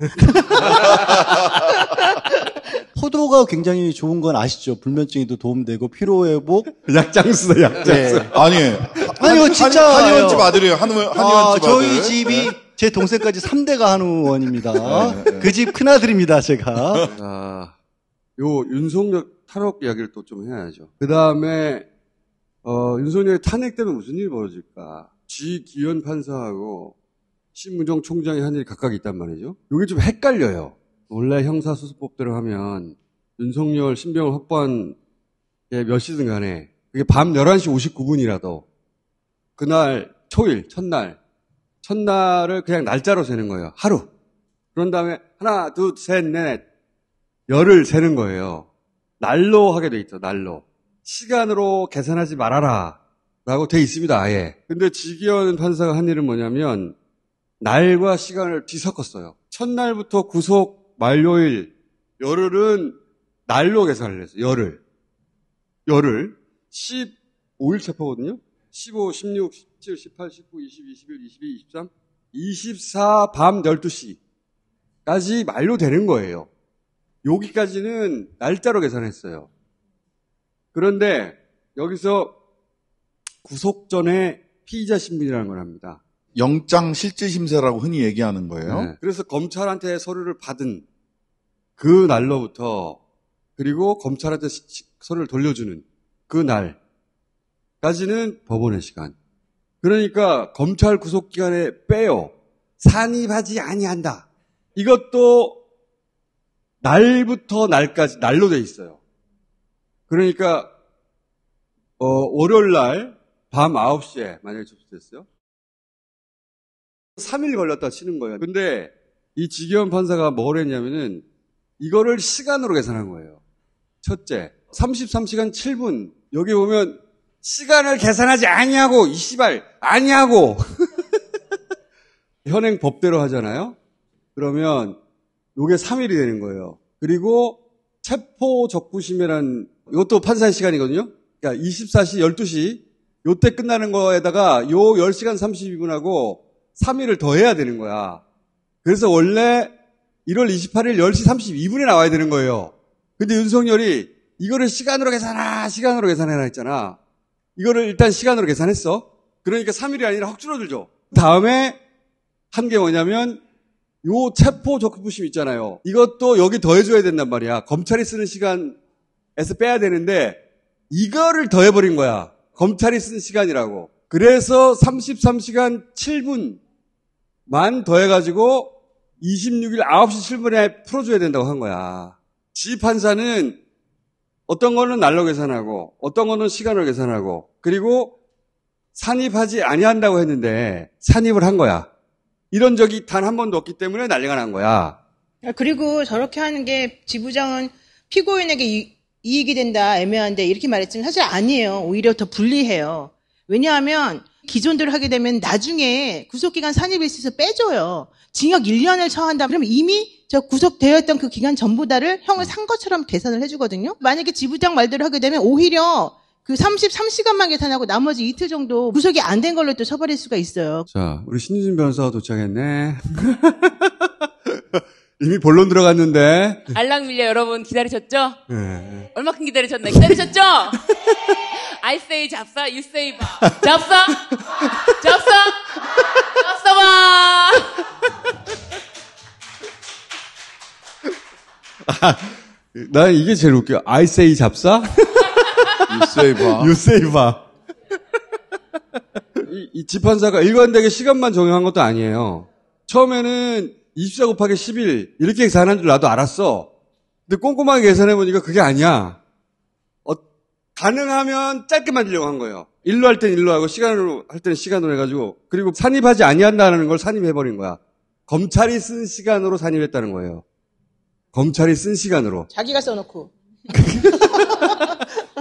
포도가 굉장히 좋은 건 아시죠? 불면증에도 도움되고 피로회복. 약장수다 약장수. 네. 아니요 진짜 한의원집 아들이에요. 한의원집 아들. 저희 집이 제 동생까지 3대가 한의원입니다. 그 집 큰아들입니다 제가. 자, 요 윤석열 탄핵 이야기를 또 좀 해야죠. 그 다음에 윤석열의 탄핵 때문에 무슨 일이 벌어질까? 지기현 판사하고 신무정 총장이 한 일이 각각 있단 말이죠. 이게 좀 헷갈려요. 원래 형사수사법대로 하면 윤석열 신병을 확보한 게 몇 시든 간에 그게 밤 11시 59분이라도 그날 초일, 첫날을 그냥 날짜로 세는 거예요. 하루. 그런 다음에 하나, 둘, 셋, 넷 열을 세는 거예요. 날로 하게 돼 있죠. 날로. 시간으로 계산하지 말아라 라고 돼 있습니다. 아예. 근데 지기현 판사가 한 일은 뭐냐면 날과 시간을 뒤섞었어요. 첫날부터 구속 만료일 열흘은 날로 계산을 했어요. 열흘 15일 체포거든요. 15, 16, 17, 18, 19, 20, 21, 22, 23, 24 밤 12시까지 만료되는 거예요. 여기까지는 날짜로 계산했어요. 그런데 여기서 구속 전에 피의자 신분이라는 걸 합니다. 영장 실질심사라고 흔히 얘기하는 거예요. 네. 그래서 검찰한테 서류를 받은 그 날로부터 그리고 검찰한테 서류를 돌려주는 그 날까지는 법원의 시간. 그러니까 검찰 구속기간에 빼요. 산입하지 아니한다. 이것도 날부터 날까지 날로 돼 있어요. 그러니까 월요일 날 밤 9시에 만약에 접수됐어요. 3일 걸렸다 치는 거예요. 근데 이 지기현 판사가 뭘 했냐면은 이거를 시간으로 계산한 거예요. 첫째, 33시간 7분. 여기 보면 시간을 계산하지 아니하고 이 씨발 아니하고 현행 법대로 하잖아요. 그러면 요게 3일이 되는 거예요. 그리고 체포 적부심이란 이것도 판사의 시간이거든요. 그러니까 24시 12시 요때 끝나는 거에다가 요 10시간 32분하고 3일을 더해야 되는 거야. 그래서 원래 1월 28일 10시 32분에 나와야 되는 거예요. 근데 윤석열이 이거를 시간으로 계산해라 했잖아. 이거를 일단 시간으로 계산했어. 그러니까 3일이 아니라 확 줄어들죠. 다음에 한 게 뭐냐면 요 체포 적부심 있잖아요. 이것도 여기 더해줘야 된단 말이야. 검찰이 쓰는 시간에서 빼야 되는데 이거를 더해버린 거야. 검찰이 쓰는 시간이라고. 그래서 33시간 7분만 더해가지고 26일 9시 7분에 풀어줘야 된다고 한 거야. 지 판사는 어떤 거는 날로 계산하고 어떤 거는 시간으로 계산하고 그리고 산입하지 아니한다고 했는데 산입을 한 거야. 이런 적이 단 한 번도 없기 때문에 난리가 난 거야. 그리고 저렇게 하는 게 지부장은 피고인에게 이익이 된다, 애매한데 이렇게 말했지만 사실 아니에요. 오히려 더 불리해요. 왜냐하면 기존대로 하게 되면 나중에 구속기간 산입에 있어서 빼줘요. 징역 1년을 처한다. 그러면 이미 저 구속되어 있던 그 기간 전부 다를 형을 산 것처럼 계산을 해주거든요. 만약에 지부장 말대로 하게 되면 오히려 그 33시간만 계산하고 나머지 이틀 정도 구속이 안 된 걸로 또 처벌할 수가 있어요. 자, 우리 신유진 변호사가 도착했네. 이미 본론 들어갔는데. 알랑밀려 여러분 기다리셨죠? 네. 얼마큼 기다리셨나요? 기다리셨죠? I say 잡사, you say 봐. 잡사? 잡사? 잡사봐! 난 이게 제일 웃겨. I say 잡사? You say 봐. You say 봐. 이 집판사가 일관되게 시간만 정형한 것도 아니에요. 처음에는 24 곱하기 11 이렇게 계산한 줄 나도 알았어. 근데 꼼꼼하게 계산해보니까 그게 아니야. 가능하면 짧게 만들려고 한 거예요. 일로 할 땐 일로 하고 시간으로 할 때는 시간으로 해가지고 그리고 산입하지 아니한다는 걸 산입해버린 거야. 검찰이 쓴 시간으로 산입했다는 거예요. 검찰이 쓴 시간으로. 자기가 써놓고.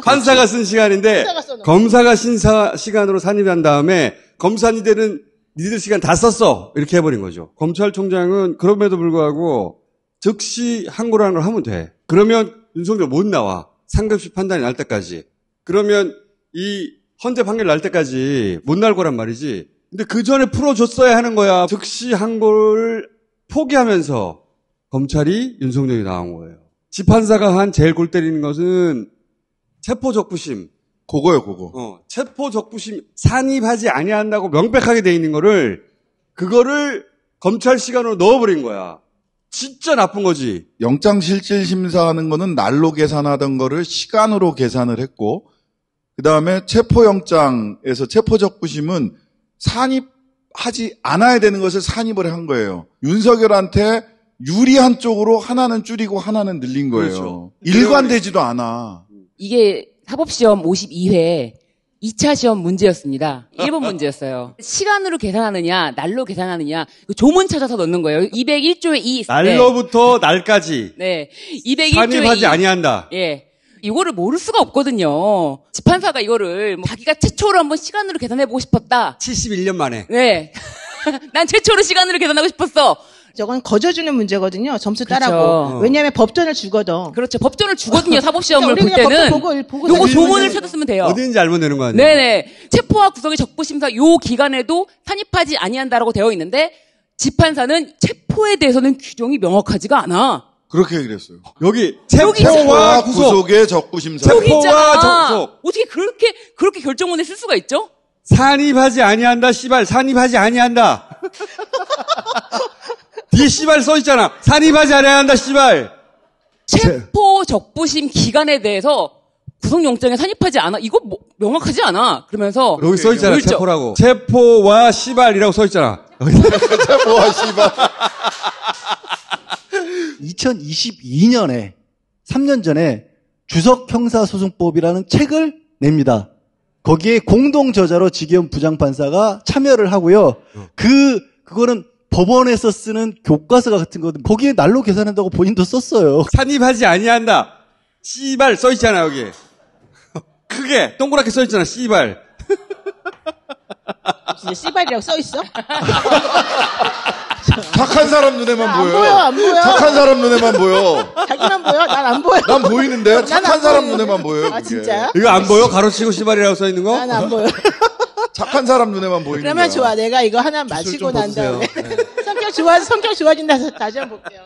판사가 쓴 시간인데 검사가 쓴 시간으로 산입한 다음에 검사니들은 니들 시간 다 썼어 이렇게 해버린 거죠. 검찰총장은 그럼에도 불구하고 즉시 항고라는 걸 하면 돼. 그러면 윤석열 못 나와. 상급시 판단이 날 때까지. 그러면 이 헌재 판결 날 때까지 못 날 거란 말이지. 근데 그 전에 풀어줬어야 하는 거야. 즉시 항고를 포기하면서 검찰이 윤석열이 나온 거예요. 집판사가 한 제일 골 때리는 것은 체포적부심. 그거요, 그거. 체포적부심 산입하지 아니한다고 명백하게 돼 있는 거를 그거를 검찰 시간으로 넣어버린 거야. 진짜 나쁜 거지. 영장실질심사하는 거는 날로 계산하던 거를 시간으로 계산을 했고 그 다음에 체포영장에서 체포적부심은 산입하지 않아야 되는 것을 산입을 한 거예요. 윤석열한테 유리한 쪽으로 하나는 줄이고 하나는 늘린 거예요. 그렇죠. 일관되지도 않아. 이게 사법시험 52회 2차 시험 문제였습니다. 1번 문제였어요. 시간으로 계산하느냐, 날로 계산하느냐, 그 조문 찾아서 넣는 거예요. 201조의 2. 날로부터 날까지. 네. 201조의 산입하지 2. 아니한다. 예. 이거를 모를 수가 없거든요. 집판사가 이거를 자기가 최초로 한번 시간으로 계산해보고 싶었다. 71년 만에. 네. 난 최초로 시간으로 계산하고 싶었어. 저건 거저주는 문제거든요. 점수 따라고. 그렇죠. 왜냐하면 법전을 주거든. 그렇죠. 법전을 주거든요. 사법시험을 볼 그러니까 때는. 보고 요거 조문을 찾았으면 돼요. 어딘지 알면 되는 거 아니에요? 네네. 체포와 구속의 적부심사 요 기간에도 산입하지 아니한다라고 되어 있는데 집판사는 체포에 대해서는 규정이 명확하지가 않아. 그렇게 얘기를 했어요. 여기 체포와 구속의 적부심사. 체포와 적구속. 어떻게 그렇게 결정문에 쓸 수가 있죠? 산입하지 아니한다. 씨발 산입하지 아니한다. 뒤에 씨발 써 있잖아. 산입하지 아니한다. 씨발. 체포 적부심 기간에 대해서 구속영장에 산입하지 않아. 이거 명확하지 않아. 그러면서 여기 써 있잖아. 그렇죠. 체포라고. 체포와 씨발이라고 써 있잖아. 체포와 씨발. 2022년에 3년 전에 주석형사소송법이라는 책을 냅니다. 거기에 공동 저자로 지기현 부장판사가 참여를 하고요. 그거는 법원에서 쓰는 교과서 같은 거든 거기에 날로 계산한다고 본인도 썼어요. 산입하지 아니한다. 씨발 써 있잖아 여기. 크게 동그랗게 써 있잖아. 씨발. 진짜 씨발이라고 써 있어? 착한 사람 눈에만 보여. 안 보여. 착한 사람 눈에만 보여. 자기만 보여? 난 안 보여. 난 보이는데 착한 사람 눈에만 보여요. 아, 진짜요? 이거 안 보여? 가로치고 씨발이라고 써 있는 거? 난 안 보여. 착한 사람 눈에만 보이는 그러면 거야. 좋아. 내가 이거 하나 마시고 난 다음에 성격 좋아진다. 다시 한번 볼게요.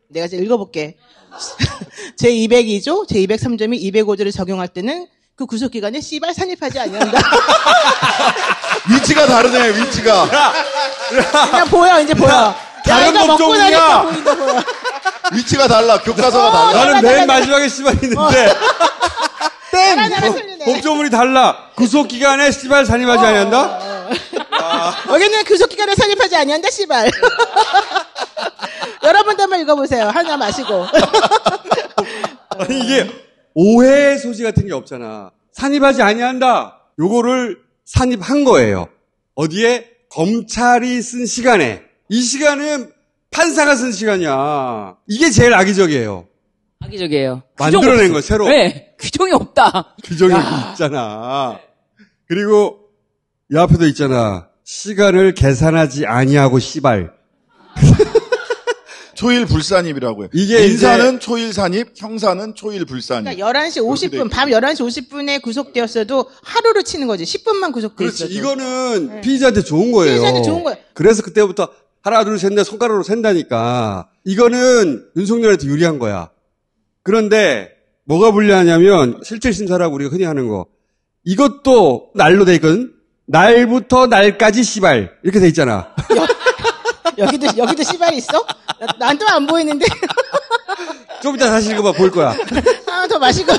내가 이제 읽어볼게. 제202조, 제203조이 205조를 적용할 때는 그 구속기간에 씨발 산입하지 아니한다. 위치가 다르네, 위치가. 그냥 보여, 이제 보여. 다른 나이가 먹고 법조문이야. 나니까 보인다, 보여. 위치가 달라, 교과서가 달라. 나는 맨 마지막에 씨발 있는데. 땡! 법조문이 달라. 구속기간에 씨발 산입하지 아니한다? 여기는 구속기간에 산입하지 아니한다, 씨발. 여러분도 한번 읽어보세요. 하나 마시고. 아니, 이게 오해의 소지 같은 게 없잖아. 산입하지 아니한다. 요거를 산입한 거예요. 어디에? 검찰이 쓴 시간에 이 시간은 판사가 쓴 시간이야. 이게 제일 악의적이에요. 악의적이에요. 만들어낸 거 새로. 네, 규정이 없다. 규정이 있잖아. 그리고 이 앞에도 있잖아. 시간을 계산하지 아니하고 씨발. 초일 불산입이라고요. 이게 민사는 초일 산입, 형사는 초일 불산입. 그러니까 11시 50분, 밤 11시 50분에 구속되었어도 하루를 치는 거지. 10분만 구속돼 있어도. 그렇지. 이거는 피의자한테 좋은 거예요. 피의자한테 좋은 거예요. 그래서 그때부터 하나, 둘, 셋, 넷 손가락으로 센다니까. 이거는 윤석열한테 유리한 거야. 그런데 뭐가 불리하냐면 실질심사라고 우리가 흔히 하는 거. 이것도 날로 돼 있거든. 날부터 날까지 씨발 이렇게 돼 있잖아. 여기도 씨발이 있어? 난 또 안 보이는데. 좀 이따 다시 읽어봐 볼 거야. 하나 더 마시고.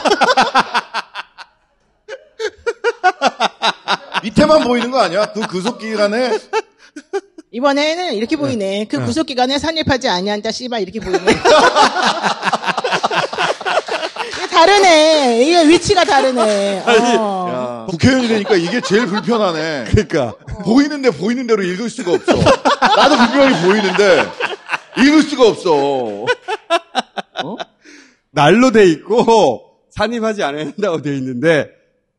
밑에만 보이는 거 아니야? 그 구속 기간에 이번에는 이렇게 보이네. 그 구속 기간에 산입하지 아니한다 씨발 이렇게 보이네. 이게 다르네. 이게 위치가 다르네. 야, 국회의원이 되니까 이게 제일 불편하네. 그러니까 보이는 대로 읽을 수가 없어. 나도 분명히 보이는데 읽을 수가 없어. 날로 돼 있고 산입하지 않아야 한다고 돼 있는데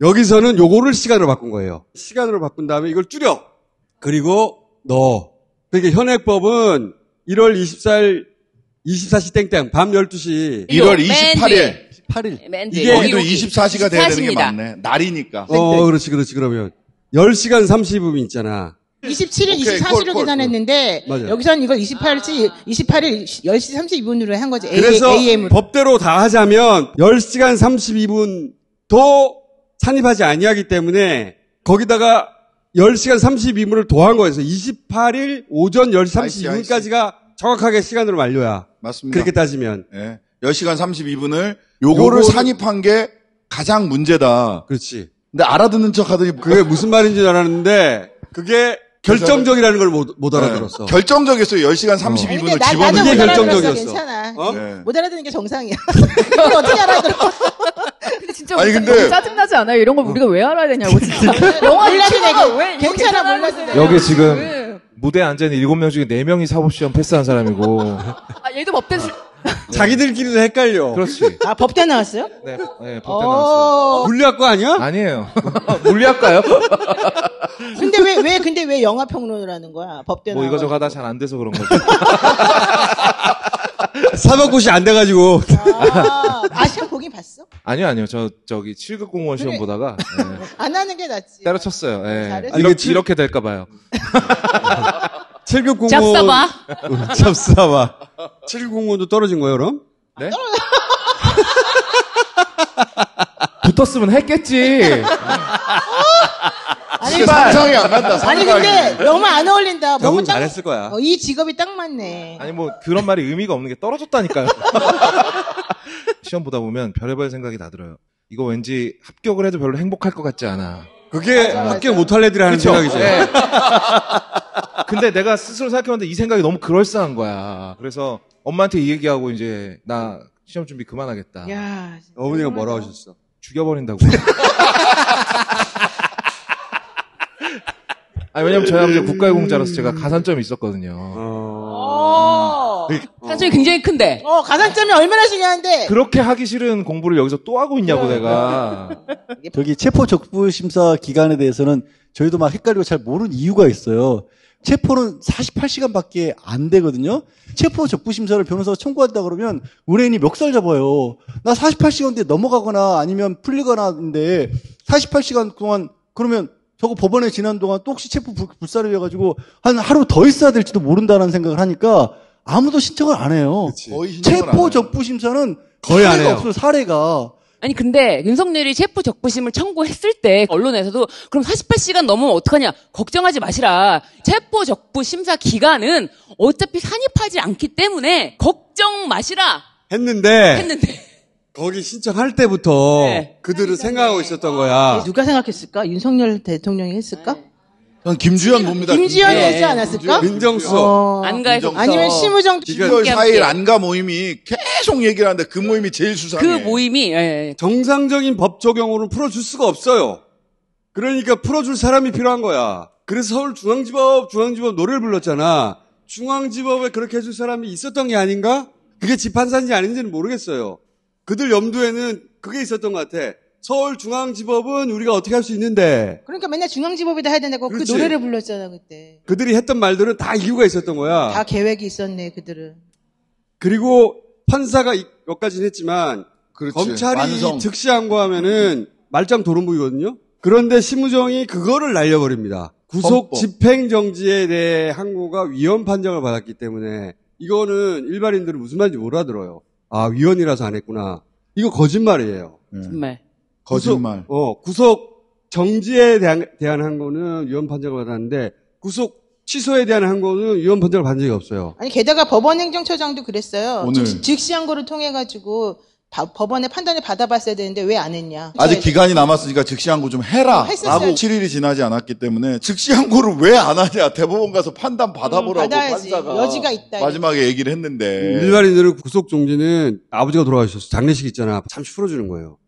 여기서는 요거를 시간으로 바꾼 거예요. 시간으로 바꾼 다음에 이걸 줄여. 그리고 그러니까 현행법은 1월 24일 24시 땡땡 밤 12시 1월 28일. 8일. 맨드. 여기도 24시가 돼야 되는 게 24시입니다. 맞네. 날이니까. 그렇지. 그러면 10시간 30분 있잖아. 27일, 오케이, 24시로 콜. 계산했는데 맞아요. 여기서는 이걸 28일 10시 32분으로 한 거지. 그래서 AM으로. 법대로 다 하자면 10시간 32분도 산입하지 아니하기 때문에 거기다가 10시간 32분을 더한 거에서 28일 오전 10시 32분까지가 정확하게 시간으로 만료야. 맞습니다. 그렇게 따지면. 네. 10시간 32분을 요거를 산입한 게 가장 문제다. 그렇지. 근데 알아듣는 척 하더니 그게 무슨 말인지 알았는데 그게 결정적이라는 걸 못 알아들었어. 결정적이었어요. 10시간 32분을 집어넣는 이게 못 알아들었어. 결정적이었어. 괜찮아. 네. 못 알아듣는 게 정상이야. 이걸 어떻게 알아들어? 근데 진짜 아니, 너무 근데- 짜증나지 않아요? 이런 걸 우리가 왜 알아야 되냐고 진짜. 영화 몰라도 유튜브가 되게 왜 이렇게 괜찮아, 계산하고 몰라도 있어요? 돼. 여기 지금 무대에 앉아있는 7명 중에 4명이 사법시험 패스한 사람이고. 얘도 법대 자기들끼리도 헷갈려. 그렇지. 아, 법대 나왔어요? 네, 법대 나왔어요. 물리학과 아니야? 아니에요. 물리학과요? 근데 왜 영화 평론을 하는 거야? 법대 뭐 나와. 이거저거 하다 잘 안 돼서 그런 거죠. 사법고시 안 돼가지고. 시험 보긴 봤어? 아니요. 저기 7급 공무원 시험 보다가 안 하는 게 낫지. 때려쳤어요. 예. 잘했어. 이렇게 될까 봐요. 7급 공무원. 잡숴봐. 잡숴봐. 7급 공무원도 떨어진 거예요, 그럼? 네? 붙었으면 했겠지. 아니, 진짜 상상이 안 간다. 아니 상상이. 근데 너무 안 어울린다. 경은 너무 잘했을 거야. 이 직업이 딱 맞네. 아니 뭐 그런 말이 의미가 없는 게 떨어졌다니까요. 시험 보다 보면 별의별 생각이 다 들어요. 이거 왠지 합격을 해도 별로 행복할 것 같지 않아. 그게 합격 못할 애들이 하는 그쵸? 생각이죠. 네. 근데 내가 스스로 생각해봤는데 이 생각이 너무 그럴싸한 거야. 그래서 엄마한테 이 얘기하고 이제 나 시험 준비 그만하겠다. 야, 어머니가 뭐라고 하셨어? 죽여버린다고. 아니, 왜냐면 저희 아버지가 국가유공자라서 제가 가산점이 있었거든요. 가산점이 굉장히 큰데. 가산점이 얼마나 중요한데. 그렇게 하기 싫은 공부를 여기서 또 하고 있냐고 내가. 저기 체포 적부 심사 기간에 대해서는 저희도 막 헷갈리고 잘 모르는 이유가 있어요. 체포는 48시간밖에 안 되거든요. 체포 적부 심사를 변호사가 청구한다 그러면 의뢰인이 멱살 잡아요. 나 48시간 뒤에 넘어가거나 아니면 풀리거나인데 48시간 동안 그러면 저거 법원에 지난 동안 또 혹시 체포 불사를 해가지고 한 하루 더 있어야 될지도 모른다는 생각을 하니까 아무도 신청을 안 해요. 거의 신청을 안 체포 해요. 적부 심사는 거의 안 사례가 해요. 없어요. 사례가. 아니 근데 윤석열이 체포 적부심을 청구했을 때 언론에서도 그럼 48시간 넘으면 어떡하냐 걱정하지 마시라. 체포 적부 심사 기간은 어차피 산입하지 않기 때문에 걱정 마시라 했는데 했는데 거기 신청할 때부터 그들은 생각하고 있었던 거야. 누가 생각했을까? 윤석열 대통령이 했을까? 전 김주현 봅니다. 김지현이 하지 않았을까? 민정수석. 안가에서 아니면 심우정 12월 4일 안가 모임이 계속 얘기를 하는데 그 모임이 제일 수상해. 그 모임이 정상적인 법 적용으로는 풀어줄 수가 없어요. 그러니까 풀어줄 사람이 필요한 거야. 그래서 서울중앙지법 노래를 불렀잖아. 중앙지법에 그렇게 해줄 사람이 있었던 게 아닌가? 그게 지판사인지 아닌지는 모르겠어요. 그들 염두에는 그게 있었던 것 같아. 서울중앙지법은 우리가 어떻게 할 수 있는데. 그러니까 맨날 중앙지법에다 해야 된다고 그렇지. 그 노래를 불렀잖아 그때. 그들이 했던 말들은 다 이유가 있었던 거야. 다 계획이 있었네 그들은. 그리고 판사가 여기까지는 했지만 그렇지. 검찰이 완성. 즉시 항고하면은 말짱 도rum부이거든요. 그런데 심우정이 그거를 날려버립니다. 구속 헌법. 집행정지에 대해 항고가 위헌 판정을 받았기 때문에 이거는 일반인들은 무슨 말인지 못 알아들어요. 아, 위헌이라서 안 했구나. 이거 거짓말이에요. 정말. 거짓말. 구속 정지에 대한 항고는 위헌 판정을 받았는데 구속 취소에 대한 항고는 위헌 판정을 받은 적이 없어요. 아니 게다가 법원행정처장도 그랬어요. 오늘. 즉시항고를 통해 가지고 법원의 판단을 받아봤어야 되는데 왜 안 했냐. 아직 기간이 남았으니까 즉시항고 좀 해라. 했었어요. 라고 7일이 지나지 않았기 때문에 즉시항고를 왜 안 하냐. 대법원 가서 판단 받아보라고 받아야지. 판사가 여지가 있다. 마지막에 얘기를 했는데. 일반인들은 구속 정지는 아버지가 돌아가셨어. 장례식 있잖아. 잠시 풀어주는 거예요.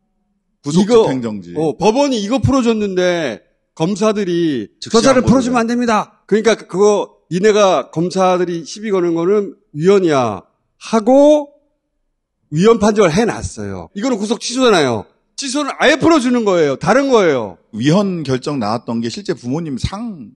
구속 이거, 집행정지. 법원이 이거 풀어줬는데 검사들이 저 자를 항고를 풀어주면 안 됩니다. 그러니까 그거 니네가 검사들이 시비 거는 거는 위헌이야 하고 위헌 판정을 해놨어요. 이거는 구속 취소잖아요. 취소는 아예 풀어주는 거예요. 다른 거예요. 위헌 결정 나왔던 게 실제 부모님 상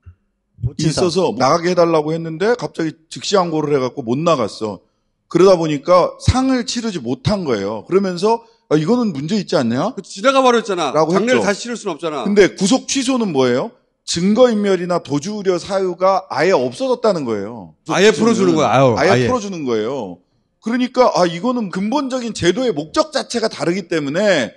있어서 나가게 해달라고 했는데 갑자기 즉시항고를 해갖고 못 나갔어. 그러다 보니까 상을 치르지 못한 거예요. 그러면서 이거는 문제 있지 않냐? 지나가 버렸잖아. 라고 장례를 했죠. 다시 치를 수는 없잖아. 근데 구속 취소는 뭐예요? 증거인멸이나 도주 우려 사유가 아예 없어졌다는 거예요. 아예 풀어주는 거야. 아예 풀어주는 거예요. 그러니까 이거는 근본적인 제도의 목적 자체가 다르기 때문에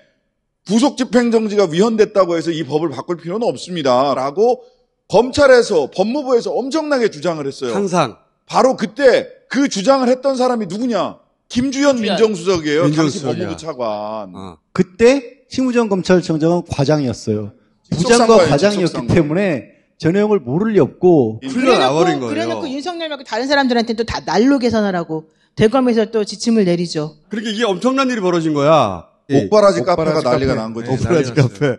구속 집행정지가 위헌됐다고 해서 이 법을 바꿀 필요는 없습니다. 라고 검찰에서 법무부에서 엄청나게 주장을 했어요. 항상. 바로 그때 그 주장을 했던 사람이 누구냐? 김주현 민정수석이에요. 당시 민정수석이야. 법무부 차관. 그때 심우정 검찰청장은 과장이었어요. 부장과 직속상관이에요, 과장이었기 직속상관. 때문에 저 내용을 모를 리 없고 흘러나버린 거예요. 그래놓고 윤석열 말고 다른 사람들한테 또 다 날로 계산하라고 대검에서 또 지침을 내리죠. 그러니까 이게 엄청난 일이 벌어진 거야. 옥바라지 카페가 난리가 난 거죠. 옥바라지 카페.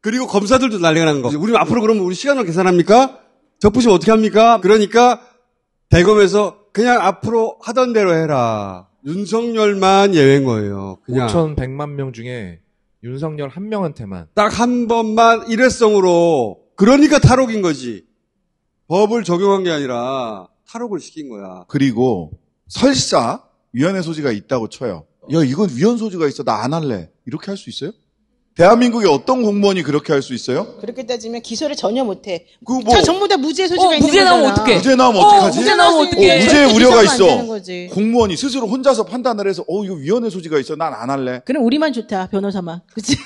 그리고 검사들도 난리가 난 거. 우리 앞으로 그러면 우리 시간을 계산합니까? 적부심 어떻게 합니까? 그러니까 대검에서 그냥 앞으로 하던 대로 해라. 윤석열만 예외인 거예요. 그냥 5,100만 명 중에 윤석열 한 명한테만. 딱 한 번만 일회성으로. 그러니까 탈옥인 거지. 법을 적용한 게 아니라 탈옥을 시킨 거야. 그리고 설사 위헌의 소지가 있다고 쳐요. 야, 이건 위헌 소지가 있어. 나 안 할래. 이렇게 할 수 있어요? 대한민국의 어떤 공무원이 그렇게 할 수 있어요? 그렇게 따지면 기소를 전혀 못해. 뭐 다 전부 다 무죄 소지가 있는 무죄 거잖아. 나오면 어떡해? 무죄 나오면 어떡하지? 무죄 나오면 어떡해? 무죄의 우려가 기소가 안 되는 있어. 거지. 공무원이 스스로 혼자서 판단을 해서 이거 위헌의 소지가 있어. 난 안 할래. 그럼 우리만 좋다. 변호사만. 그치?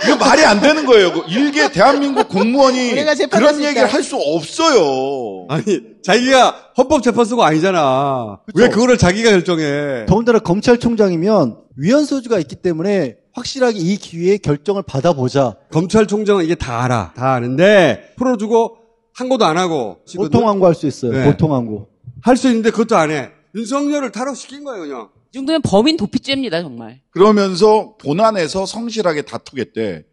이거 말이 안 되는 거예요. 일개 대한민국 공무원이 우리가 그런 재판했으니까. 얘기를 할 수 없어요. 아니, 자기가 헌법재판소가 아니잖아. 그쵸? 왜 그거를 자기가 결정해? 더군다나 검찰총장이면 위헌 소지가 있기 때문에 확실하게 이 기회에 결정을 받아보자. 검찰총장은 이게 다 알아. 다 아는데 풀어주고 항고도 안 하고. 보통 항고할 수 있어요. 네. 보통 항고. 할 수 있는데 그것도 안 해. 윤석열을 탈옥시킨 거예요, 그냥. 이 정도면 범인 도피죄입니다, 정말. 그러면서 본안에서 성실하게 다투겠대.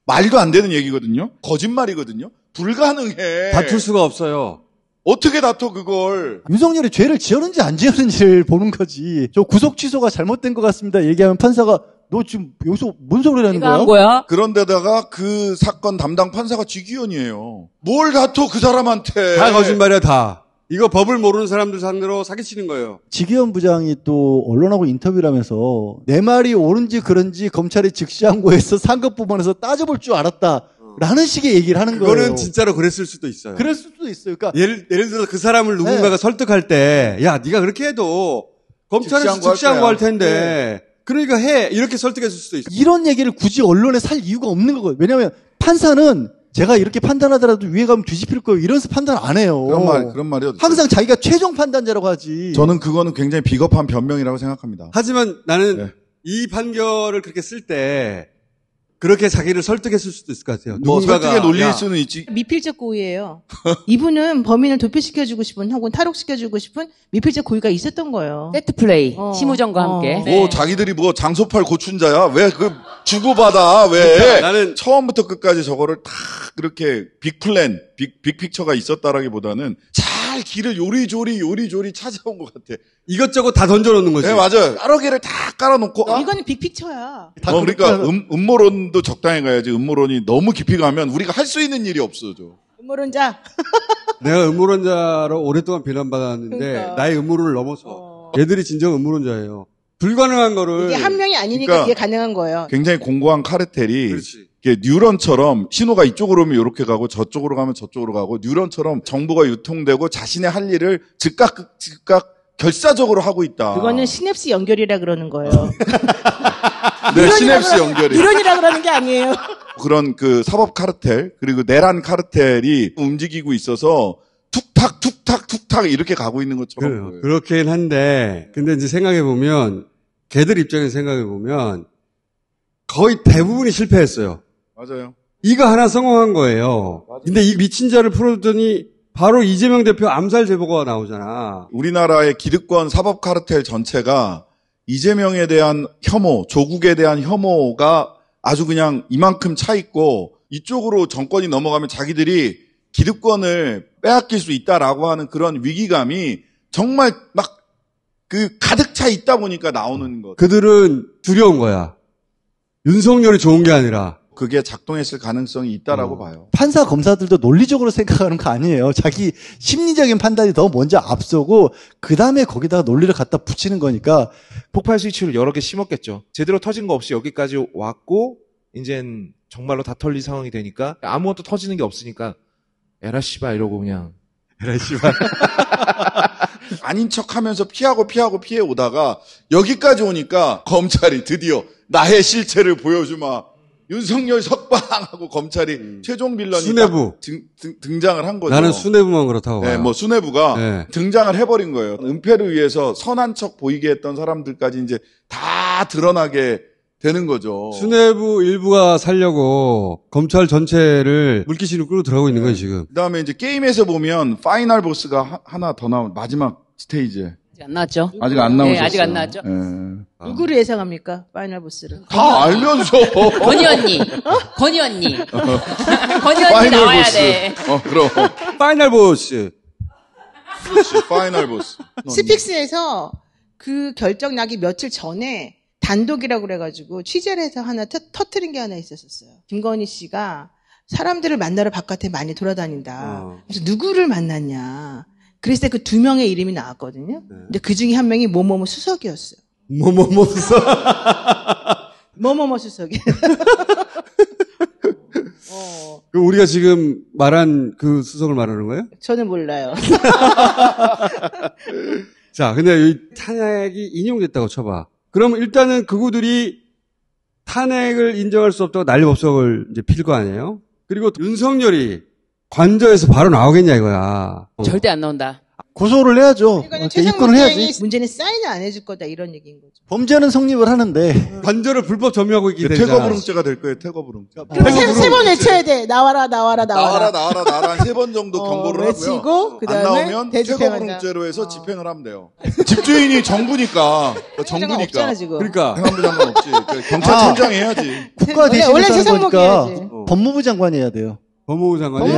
말도 안 되는 얘기거든요. 거짓말이거든요. 불가능해. 다툴 수가 없어요. 어떻게 다퉈 그걸. 윤석열이 죄를 지었는지 안 지었는지를 보는 거지. 저 구속 취소가 잘못된 것 같습니다. 얘기하면 판사가 너 지금 여기서 뭔 소리를 하는 내가 한 거야? 거야? 그런데다가 그 사건 담당 판사가 지기현이에요. 뭘 다퉈 그 사람한테. 다 거짓말이야, 다. 이거 법을 모르는 사람들 상대로 사기치는 거예요. 지기현 부장이 또 언론하고 인터뷰를 하면서 내 말이 옳은지 그런지 검찰이 즉시항고해서 상급부문에서 따져볼 줄 알았다. 라는 식의 얘기를 하는 거예요. 그거는 진짜로 그랬을 수도 있어요. 그랬을 수도 있어요. 그러니까 예를 들어서 그 사람을 누군가가 설득할 때, 야, 네가 그렇게 해도 검찰에서 즉시항고 할 텐데, 그러니까 해. 이렇게 설득했을 수도 있어요. 이런 얘기를 굳이 언론에 살 이유가 없는 거거든요. 왜냐하면 판사는 제가 이렇게 판단하더라도 위에 가면 뒤집힐 거예요. 이러면서 판단 안 해요. 그런 말이요. 항상 자기가 최종 판단자라고 하지. 저는 그거는 굉장히 비겁한 변명이라고 생각합니다. 하지만 나는 이 판결을 그렇게 쓸 때, 그렇게 자기를 설득했을 수도 있을 것 같아요. 뭐 누군가가, 설득에 놀릴 야, 수는 있지. 미필적 고의예요. 이분은 범인을 도피시켜주고 싶은 혹은 탈옥시켜주고 싶은 미필적 고의가 있었던 거예요. 세트 플레이. 심우정과 함께. 뭐 자기들이 뭐 장소팔 고춘자야? 왜 그 주고받아? 왜? 그러니까 나는 처음부터 끝까지 저거를 다 그렇게 빅플랜, 빅픽처가 있었다라기보다는 잘 길을 요리조리 찾아온 것 같아. 이것저것 다 던져놓는 거지. 네, 맞아요. 여러 개를 다 깔아놓고. 이거는 빅픽처야. 그러니까 음모론도 적당히 가야지. 음모론이 너무 깊이 가면 우리가 할 수 있는 일이 없어져. 음모론자. 내가 음모론자로 오랫동안 비난받았는데 그러니까. 나의 음모론을 넘어서 얘들이 진정 음모론자예요. 불가능한 거를 이게 한 명이 아니니까 그러니까 그게 가능한 거예요. 굉장히 공고한 카르텔이 이게 뉴런처럼 신호가 이쪽으로 오면 이렇게 가고 저쪽으로 가면 저쪽으로 가고 뉴런처럼 정보가 유통되고 자신의 할 일을 즉각 결사적으로 하고 있다. 그거는 시냅스 연결이라 그러는 거예요. 네, 시냅스 연결이. 이론이라 그러는 게 아니에요. 그런 그 사법 카르텔 그리고 내란 카르텔이 움직이고 있어서 툭탁 이렇게 가고 있는 것처럼 보여요. 그렇긴 한데 근데 이제 생각해보면 걔들 입장에서 생각해보면 거의 대부분이 실패했어요. 맞아요. 이거 하나 성공한 거예요. 근데 이 미친 자를 풀어줬더니 바로 이재명 대표 암살 제보가 나오잖아. 우리나라의 기득권 사법 카르텔 전체가 이재명에 대한 혐오, 조국에 대한 혐오가 아주 그냥 이만큼 차 있고 이쪽으로 정권이 넘어가면 자기들이 기득권을 빼앗길 수 있다라고 하는 그런 위기감이 정말 막 그 가득 차 있다 보니까 나오는 것. 그들은 두려운 거야. 윤석열이 좋은 게 아니라. 그게 작동했을 가능성이 있다라고 봐요. 판사 검사들도 논리적으로 생각하는 거 아니에요. 자기 심리적인 판단이 더 먼저 앞서고 그 다음에 거기다가 논리를 갖다 붙이는 거니까. 폭발 스위치를 여러 개 심었겠죠. 제대로 터진 거 없이 여기까지 왔고 이젠 정말로 다 털릴 상황이 되니까 아무것도 터지는 게 없으니까 에라 씨발 이러고 그냥 에라 씨발 아닌 척하면서 피해 오다가 여기까지 오니까 검찰이 드디어 나의 실체를 보여주마. 윤석열 석방하고 검찰이 최종 빌런이 수뇌부 등장을 한 거죠. 나는 수뇌부만 그렇다고 봐요. 네, 뭐 수뇌부가 네. 등장을 해버린 거예요. 은폐를 위해서 선한 척 보이게 했던 사람들까지 이제 다 드러나게 되는 거죠. 수뇌부 일부가 살려고 검찰 전체를 물귀신으로 끌고 들어가고 있는 거예요 지금. 그다음에 이제 게임에서 보면 파이널 보스가 하나 더 나온 마지막 스테이지. 아직 안 나왔죠? 아직 안 나오셨어요. 네, 아직 안 나왔죠? 네. 누구를 예상합니까? 파이널 보스를. 다 알면서. 건희 언니. 건희 언니. 건희 언니 파이널 나와야 보스. 돼. 그럼. 파이널 보스. 그렇지, 파이널 보스. 스픽스에서 그 결정 나기 며칠 전에 단독이라고 그래가지고 취재를 해서 하나 터트린 게 하나 있었어요. 김건희 씨가 사람들을 만나러 바깥에 많이 돌아다닌다. 그래서 누구를 만났냐. 그랬을 때 그 두 명의 이름이 나왔거든요. 근데 그 중에 한 명이 뭐뭐뭐 수석이었어요. 뭐뭐뭐 수석? 뭐뭐뭐 수석이. 그 우리가 지금 말한 그 수석을 말하는 거예요? 저는 몰라요. 자, 근데 이 탄핵이 인용됐다고 쳐봐. 그럼 일단은 그구들이 탄핵을 인정할 수 없다고 난리법석을 이제 필 거 아니에요? 그리고 윤석열이 관저에서 바로 나오겠냐 이거야. 절대 안 나온다. 고소를 해야죠. 입건을 해야지. 문제는 사인을 안 해줄 거다 이런 얘기인 거죠. 범죄는 성립을 하는데 관저를 불법 점유하고 있게 되잖아. 퇴거불응죄가 될 거예요. 퇴거불응죄. 세 번 외쳐야 돼. 나와라. 나와라. 한 세 번 정도 경고를 외치고, 하고요. 그다음에 안 나오면 대집행한다. 퇴거불응죄로 해서 집행을 하면 돼요. 집주인이 정부니까. 없잖아, 지금. 그러니까. 행안부 장관 없지. 경찰청장 해야지. 국가 원래 대신해서 하는 거니까 세상목이야지. 법무부 장관이 해야 돼요. 법무부 장관이.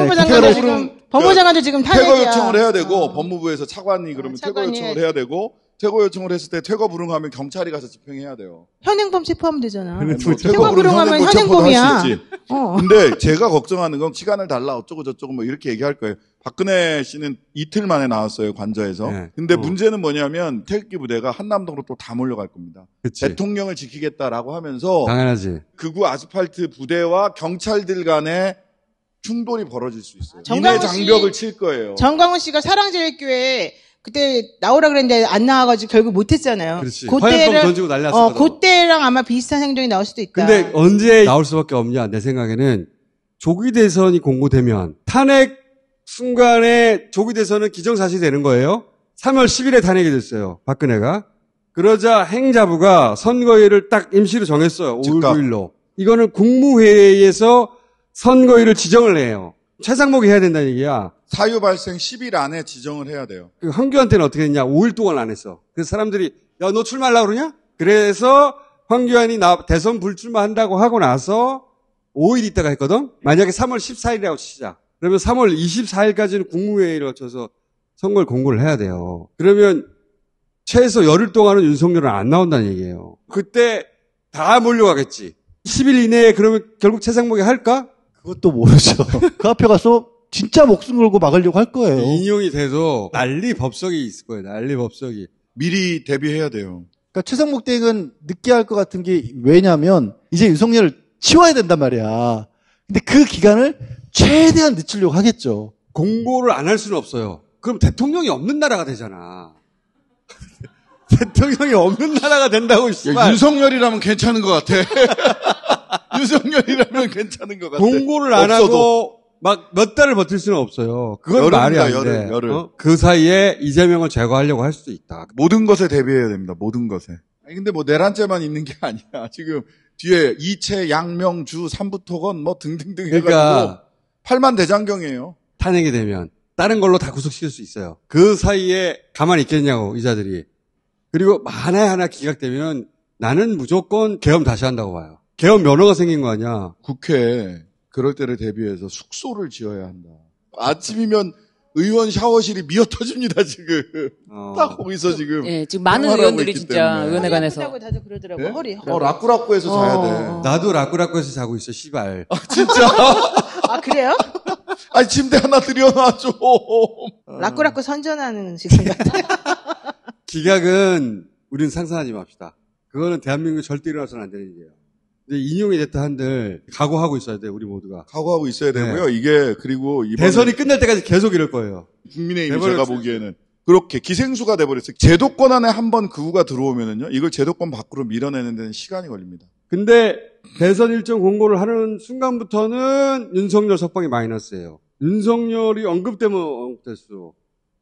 법무부 장관도 지금 탄핵이야. 퇴거 요청을 해야 되고 법무부에서 차관이 그러면 퇴거 차관이 요청을 해야 되고 퇴거 요청을 했을 때 퇴거 불응하면 경찰이 가서 집행해야 돼요. 현행범 체포하면 되잖아. 퇴거 불응하면 현행범 체포도 현행범이야. 할 수 있지. 근데 제가 걱정하는 건 시간을 달라 어쩌고 저쩌고 뭐 이렇게 얘기할 거예요. 박근혜 씨는 이틀 만에 나왔어요, 관저에서. 네. 근데 문제는 뭐냐면 태극기 부대가 한남동으로 또 다 몰려갈 겁니다. 그치. 대통령을 지키겠다라고 하면서 당연하지. 극우 아스팔트 부대와 경찰들 간에 충돌이 벌어질 수 있어요. 정광훈 인해 장벽을 칠 거예요. 정광훈 씨가 사랑제일교회 그때 나오라 그랬는데 안 나와가지고 결국 못했잖아요. 그렇지. 화염병 던지고 난리 났어. 그때랑 아마 비슷한 행동이 나올 수도 있다. 근데 언제 나올 수밖에 없냐, 내 생각에는 조기 대선이 공고되면 탄핵 순간에 조기 대선은 기정사실이 되는 거예요. 3월 10일에 탄핵이 됐어요, 박근혜가. 그러자 행자부가 선거일을 딱 임시로 정했어요. 5월 9일로. 이거는 국무회의에서 선거일을 지정을 해요. 최상목이 해야 된다는 얘기야. 사유 발생 10일 안에 지정을 해야 돼요. 그 황교안한테는 어떻게 했냐? 5일 동안 안 했어. 그래서 사람들이 야, 너 출마하려고 그러냐? 그래서 황교안이 대선 불출마한다고 하고 나서 5일 있다가 했거든? 만약에 3월 14일이라고 치자. 그러면 3월 24일까지는 국무회의를 거쳐서 선거를 공고를 해야 돼요. 그러면 최소 열흘 동안은 윤석열은 안 나온다는 얘기예요. 그때 다 몰려가겠지. 10일 이내에 그러면 결국 최상목이 할까? 그것도 모르죠. 그 앞에 가서 진짜 목숨 걸고 막으려고 할 거예요. 인용이 돼도 난리 법석이 있을 거예요. 난리 법석이. 미리 대비해야 돼요. 그러니까 최상목 대행은 늦게 할 것 같은 게 왜냐면 이제 윤석열을 치워야 된단 말이야. 근데 그 기간을 최대한 늦추려고 하겠죠. 공고를 안 할 수는 없어요. 그럼 대통령이 없는 나라가 되잖아. 대통령이 없는 나라가 된다고 씨발. 윤석열이라면 괜찮은 것 같아. 윤석열이라면 괜찮은 것 같아. 공고를 안 하고 막 몇 달을 버틸 수는 없어요. 그건 말이 안 돼. 열흘. 그 사이에 이재명을 제거하려고 할 수도 있다. 모든 것에 대비해야 됩니다. 모든 것에. 아니, 근데 뭐 내란죄만 있는 게 아니야. 지금 뒤에 이채, 양명주, 삼부토건 뭐 등등등 해가지고 그러니까 8만 대장경이에요. 탄핵이 되면 다른 걸로 다 구속시킬 수 있어요. 그 사이에 가만히 있겠냐고 이자들이. 그리고 만에 하나 기각되면 나는 무조건 계엄 다시 한다고 봐요. 계엄 면허가 생긴 거 아니야. 국회에 그럴 때를 대비해서 숙소를 지어야 한다. 아침이면 의원 샤워실이 미어터집니다, 지금. 딱 거기서 지금. 예, 지금 많은 의원들이 진짜 의원회관에서. 허리 다들 그러더라고. 네? 허리. 라꾸라꾸에서 자야 돼. 나도 라꾸라꾸에서 자고 있어, 씨발. 진짜? 아, 그래요? 아니, 침대 하나 들여놔줘. 라꾸라꾸 선전하는 시간 같아. 기각은 우리는 상상하지 맙시다. 그거는 대한민국에 절대 일어나서는 안 되는 일이에요. 근데 인용이 됐다 한들 각오하고 있어야 돼요, 우리 모두가. 각오하고 있어야 되고요. 이게 그리고 이번에 대선이 끝날 때까지 계속 이럴 거예요. 국민의힘이 제가 보기에는 그렇게 기생수가 돼버렸어요. 제도권 안에 한번 그 후가 들어오면은요, 이걸 제도권 밖으로 밀어내는 데는 시간이 걸립니다. 근데 대선 일정 공고를 하는 순간부터는 윤석열 석방이 마이너스예요. 윤석열이 언급되면 언급될수록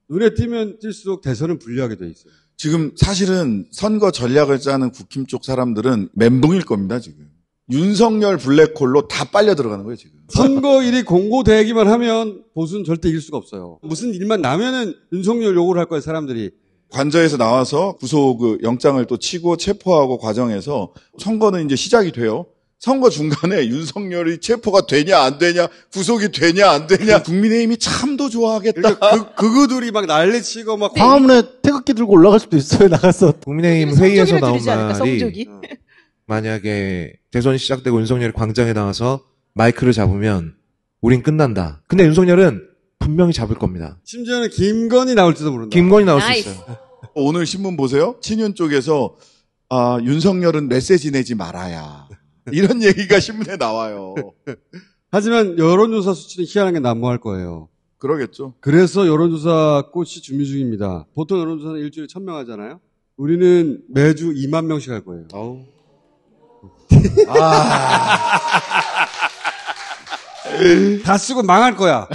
눈에 띄면 띌수록 대선은 불리하게 돼 있어요. 지금 사실은 선거 전략을 짜는 국힘 쪽 사람들은 멘붕일 겁니다, 지금. 윤석열 블랙홀로 다 빨려 들어가는 거예요, 지금. 선거일이 공고되기만 하면 보수는 절대 이길 수가 없어요. 무슨 일만 나면은 윤석열 욕을 할 거예요, 사람들이. 관저에서 나와서 구속 그 영장을 또 치고 체포하고 과정에서 선거는 이제 시작이 돼요. 선거 중간에 윤석열이 체포가 되냐 안 되냐, 구속이 되냐 안 되냐, 국민의힘이 참도 좋아하겠다. 그러니까 그들이 막 난리치고 막 광화문에 태극기 들고 올라갈 수도 있어요, 나가서. 국민의힘 회의에서 나온 않을까, 말이 성적이? 만약에 대선이 시작되고 윤석열이 광장에 나와서 마이크를 잡으면 우린 끝난다. 근데 윤석열은 분명히 잡을 겁니다. 심지어는 김건희 나올지도 모른다. 김건희 나올 수 있어요. 오늘 신문 보세요. 친윤 쪽에서 윤석열은 메시지 내지 말아야. 이런 얘기가 신문에 나와요. 하지만 여론조사 수치는 희한하게 난무할 거예요. 그러겠죠. 그래서 여론조사 꽃이 준비 중입니다. 보통 여론조사는 일주일에 1000명 하잖아요. 우리는 매주 2만 명씩 할 거예요. 다 쓰고 망할 거야.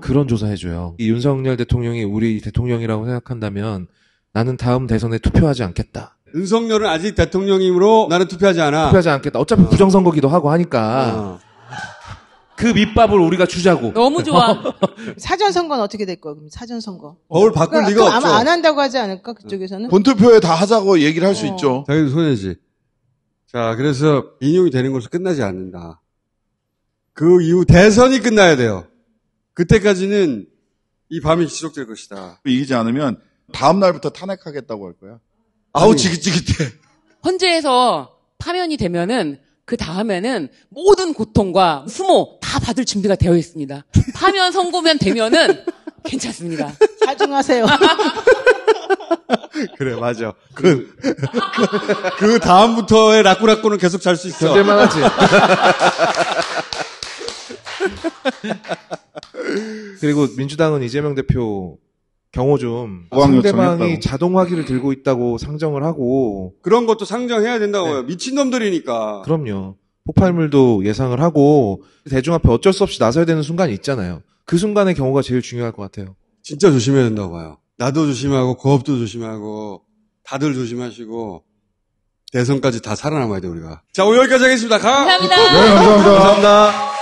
그런 조사 해줘요. 이 윤석열 대통령이 우리 대통령이라고 생각한다면 나는 다음 대선에 투표하지 않겠다. 윤석열은 아직 대통령이므로 나는 투표하지 않아. 투표하지 않겠다. 어차피 부정선거기도 하고 하니까. 그 밑밥을 우리가 주자고. 너무 좋아. 사전선거는 어떻게 될 거야, 그럼 사전선거? 법을 바꿀 리가 없죠. 아마 안 한다고 하지 않을까, 그쪽에서는? 본투표에 다 하자고 얘기를 할 수 있죠. 자기도 손해지. 자, 그래서 인용이 되는 것으로 끝나지 않는다. 그 이후 대선이 끝나야 돼요. 그때까지는 이 밤이 지속될 것이다. 이기지 않으면 다음 날부터 탄핵하겠다고 할 거야. 아우 지긋지긋해. 헌재에서 파면이 되면은 그 다음에는 모든 고통과 수모 다 받을 준비가 되어 있습니다. 파면 선고면 되면은 괜찮습니다. 자중하세요. 그래, 맞아. 그 다음부터의 라꾸라꾸는 계속 잘 수 있어. 견딜만 하지. 그리고 민주당은 이재명 대표 경호 좀 상대방이 자동화기를 들고 있다고 상정을 하고 그런 것도 상정해야 된다고요. 미친놈들이니까. 그럼요. 폭발물도 예상을 하고 대중 앞에 어쩔 수 없이 나서야 되는 순간이 있잖아요. 그 순간의 경우가 제일 중요할 것 같아요. 진짜 조심해야 된다고 봐요. 나도 조심하고 고업도 조심하고 다들 조심하시고 대선까지 다 살아남아야 돼, 우리가. 자, 오늘 여기까지 하겠습니다. 감사합니다. 네, 감사합니다. 감사합니다.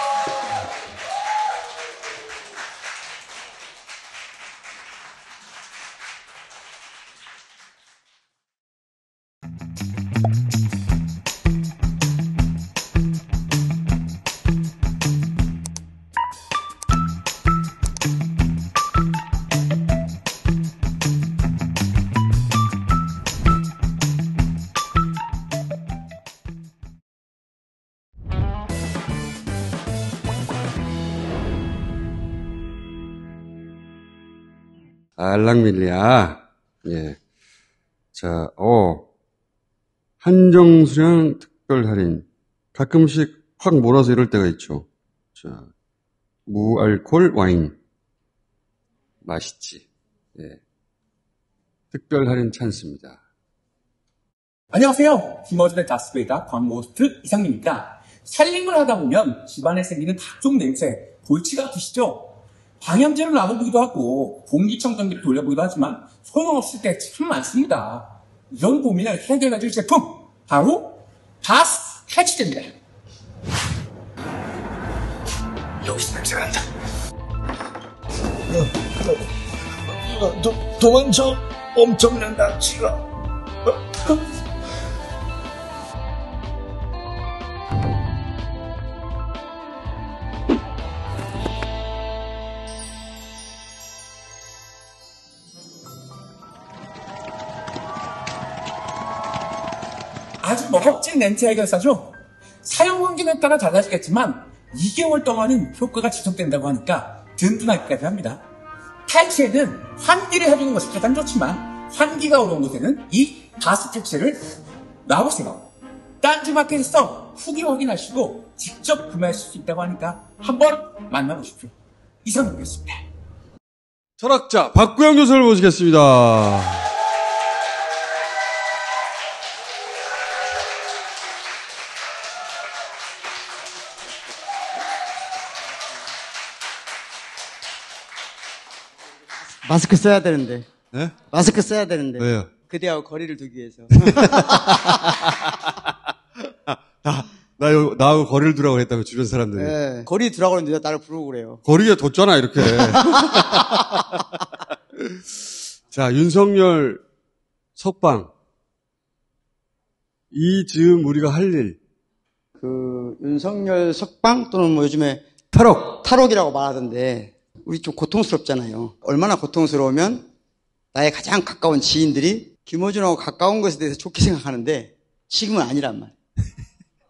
알랑밀리아. 예. 자, 한정수량 특별 할인. 가끔씩 확 몰아서 이럴 때가 있죠. 자, 무알콜 와인. 맛있지. 예. 특별 할인 찬스입니다. 안녕하세요. 김어준의 다스베이다 광고 호스트 이상민입니다. 살림을 하다 보면 집안에 생기는 각종 냄새, 골치가 아프시죠? 방향제를 놔보기도 하고 공기청정기를 돌려보기도 하지만 소용없을 때 참 많습니다. 이런 고민을 해결해줄 제품 바로 바스 캐치제입니다. 여기서 냄새가 난다. 도망쳐. 엄청난 낙지가. 아주 멋진 냄새 해결사죠. 사용 환경에 따라 달라지겠지만 2개월 동안은 효과가 지속된다고 하니까 든든하기까지 합니다. 탈취에는 환기를 해주는 것이 가장 좋지만 환기가 어려운 곳에는 이 바스 탈취를 놔보세요. 딴지마켓에서 후기 확인하시고 직접 구매하실 수 있다고 하니까 한번 만나보십시오. 이상이었습니다. 철학자 박구영 교수를 모시겠습니다. 마스크 써야 되는데. 네? 마스크 써야 되는데. 왜요? 그대하고 거리를 두기 위해서. 나하고 거리를 두라고 했다고 주변 사람들이. 네, 거리 두라고 했는데 나를 부르고 그래요. 거리에 뒀잖아, 이렇게. 자, 윤석열 석방. 이 즈음 우리가 할 일. 윤석열 석방 또는 뭐 요즘에 탈옥이라고 말하던데 우리 좀 고통스럽잖아요. 얼마나 고통스러우면 나의 가장 가까운 지인들이 김어준하고 가까운 것에 대해서 좋게 생각하는데 지금은 아니란 말이에요.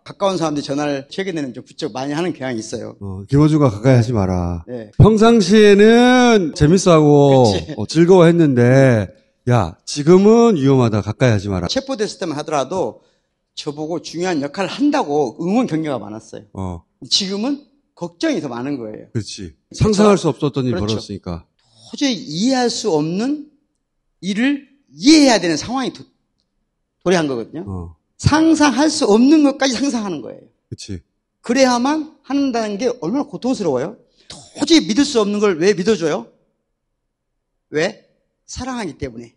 가까운 사람들이 전화를 최근에는 좀 부쩍 많이 하는 경향이 있어요. 김어준과 가까이 하지 마라. 네. 평상시에는 재밌어하고 즐거워했는데 야 지금은 위험하다. 가까이 하지 마라. 체포됐을 때만 하더라도 저보고 중요한 역할을 한다고 응원 격려가 많았어요. 지금은 걱정이 더 많은 거예요. 그렇지. 상상할 수 없었던 일이 그렇죠. 벌어졌으니까. 도저히 이해할 수 없는 일을 이해해야 되는 상황이 도래한 거거든요. 상상할 수 없는 것까지 상상하는 거예요. 그렇지. 그래야만 한다는 게 얼마나 고통스러워요. 도저히 믿을 수 없는 걸 왜 믿어줘요? 왜? 사랑하기 때문에.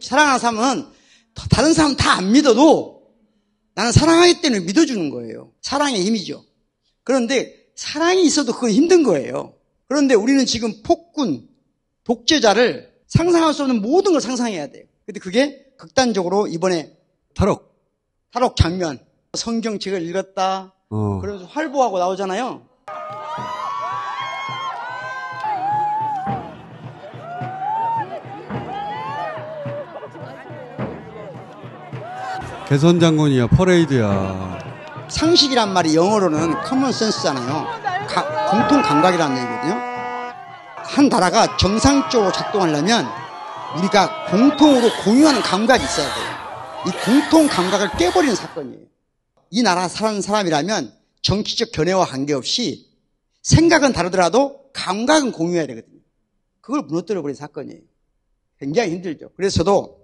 사랑하는 사람은 다른 사람 다 안 믿어도 나는 사랑하기 때문에 믿어주는 거예요. 사랑의 힘이죠. 그런데 사랑이 있어도 그건 힘든 거예요. 그런데 우리는 지금 폭군, 독재자를 상상할 수 없는 모든 걸 상상해야 돼요. 근데 그게 극단적으로 이번에 탈옥 장면, 성경책을 읽었다. 그러면서 활보하고 나오잖아요. 개선 장군이야, 퍼레이드야. 상식이란 말이 영어로는 common sense잖아요. 공통 감각이라는 얘기거든요. 한 나라가 정상적으로 작동하려면 우리가 공통으로 공유하는 감각이 있어야 돼요. 이 공통 감각을 깨버리는 사건이에요. 이 나라 사는 사람이라면 정치적 견해와 관계없이 생각은 다르더라도 감각은 공유해야 되거든요. 그걸 무너뜨려버린 사건이에요. 굉장히 힘들죠. 그래서 저도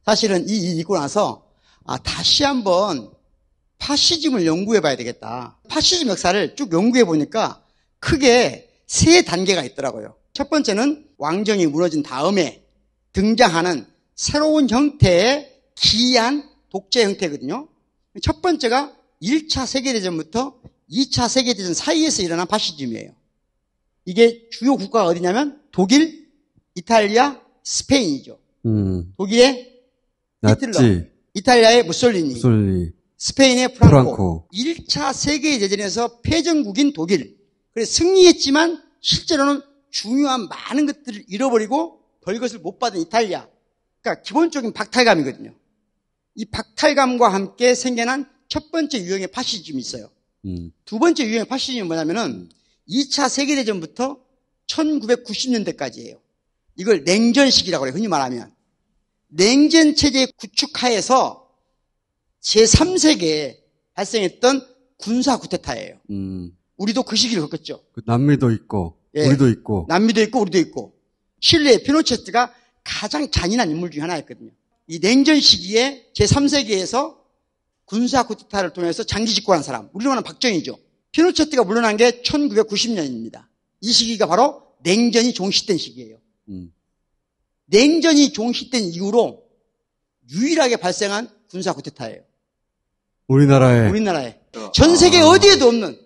사실은 이 일 있고 나서 다시 한번 파시즘을 연구해 봐야 되겠다. 파시즘 역사를 쭉 연구해 보니까 크게 3단계가 있더라고요. 첫 번째는 왕정이 무너진 다음에 등장하는 새로운 형태의 기이한 독재 형태거든요. 첫 번째가 1차 세계대전부터 2차 세계대전 사이에서 일어난 파시즘이에요. 이게 주요 국가가 어디냐면 독일, 이탈리아, 스페인이죠. 독일의 히틀러, 이탈리아의 무솔리니, 스페인의 프랑코. 1차 세계대전에서 패전국인 독일. 그래서 승리했지만 실제로는 중요한 많은 것들을 잃어버리고 별것을 못 받은 이탈리아. 그러니까 기본적인 박탈감이거든요. 이 박탈감과 함께 생겨난 첫 번째 유형의 파시즘이 있어요. 두 번째 유형의 파시즘이 뭐냐면은 2차 세계대전부터 1990년대까지예요. 이걸 냉전 시기라고 해요. 흔히 말하면. 냉전 체제 구축하에서 제3세계에 발생했던 군사 쿠데타예요. 우리도 그 시기를 겪었죠. 남미도 있고, 예. 우리도 있고. 남미도 있고, 우리도 있고. 칠레의 피노체트가 가장 잔인한 인물 중에 하나였거든요. 이 냉전 시기에 제3세계에서 군사 쿠데타를 통해서 장기 집권한 사람. 우리로 말하면 박정희죠. 피노체트가 물러난 게 1990년입니다. 이 시기가 바로 냉전이 종식된 시기예요. 냉전이 종식된 이후로 유일하게 발생한 군사 쿠데타예요. 우리나라에. 전 세계 어디에도 없는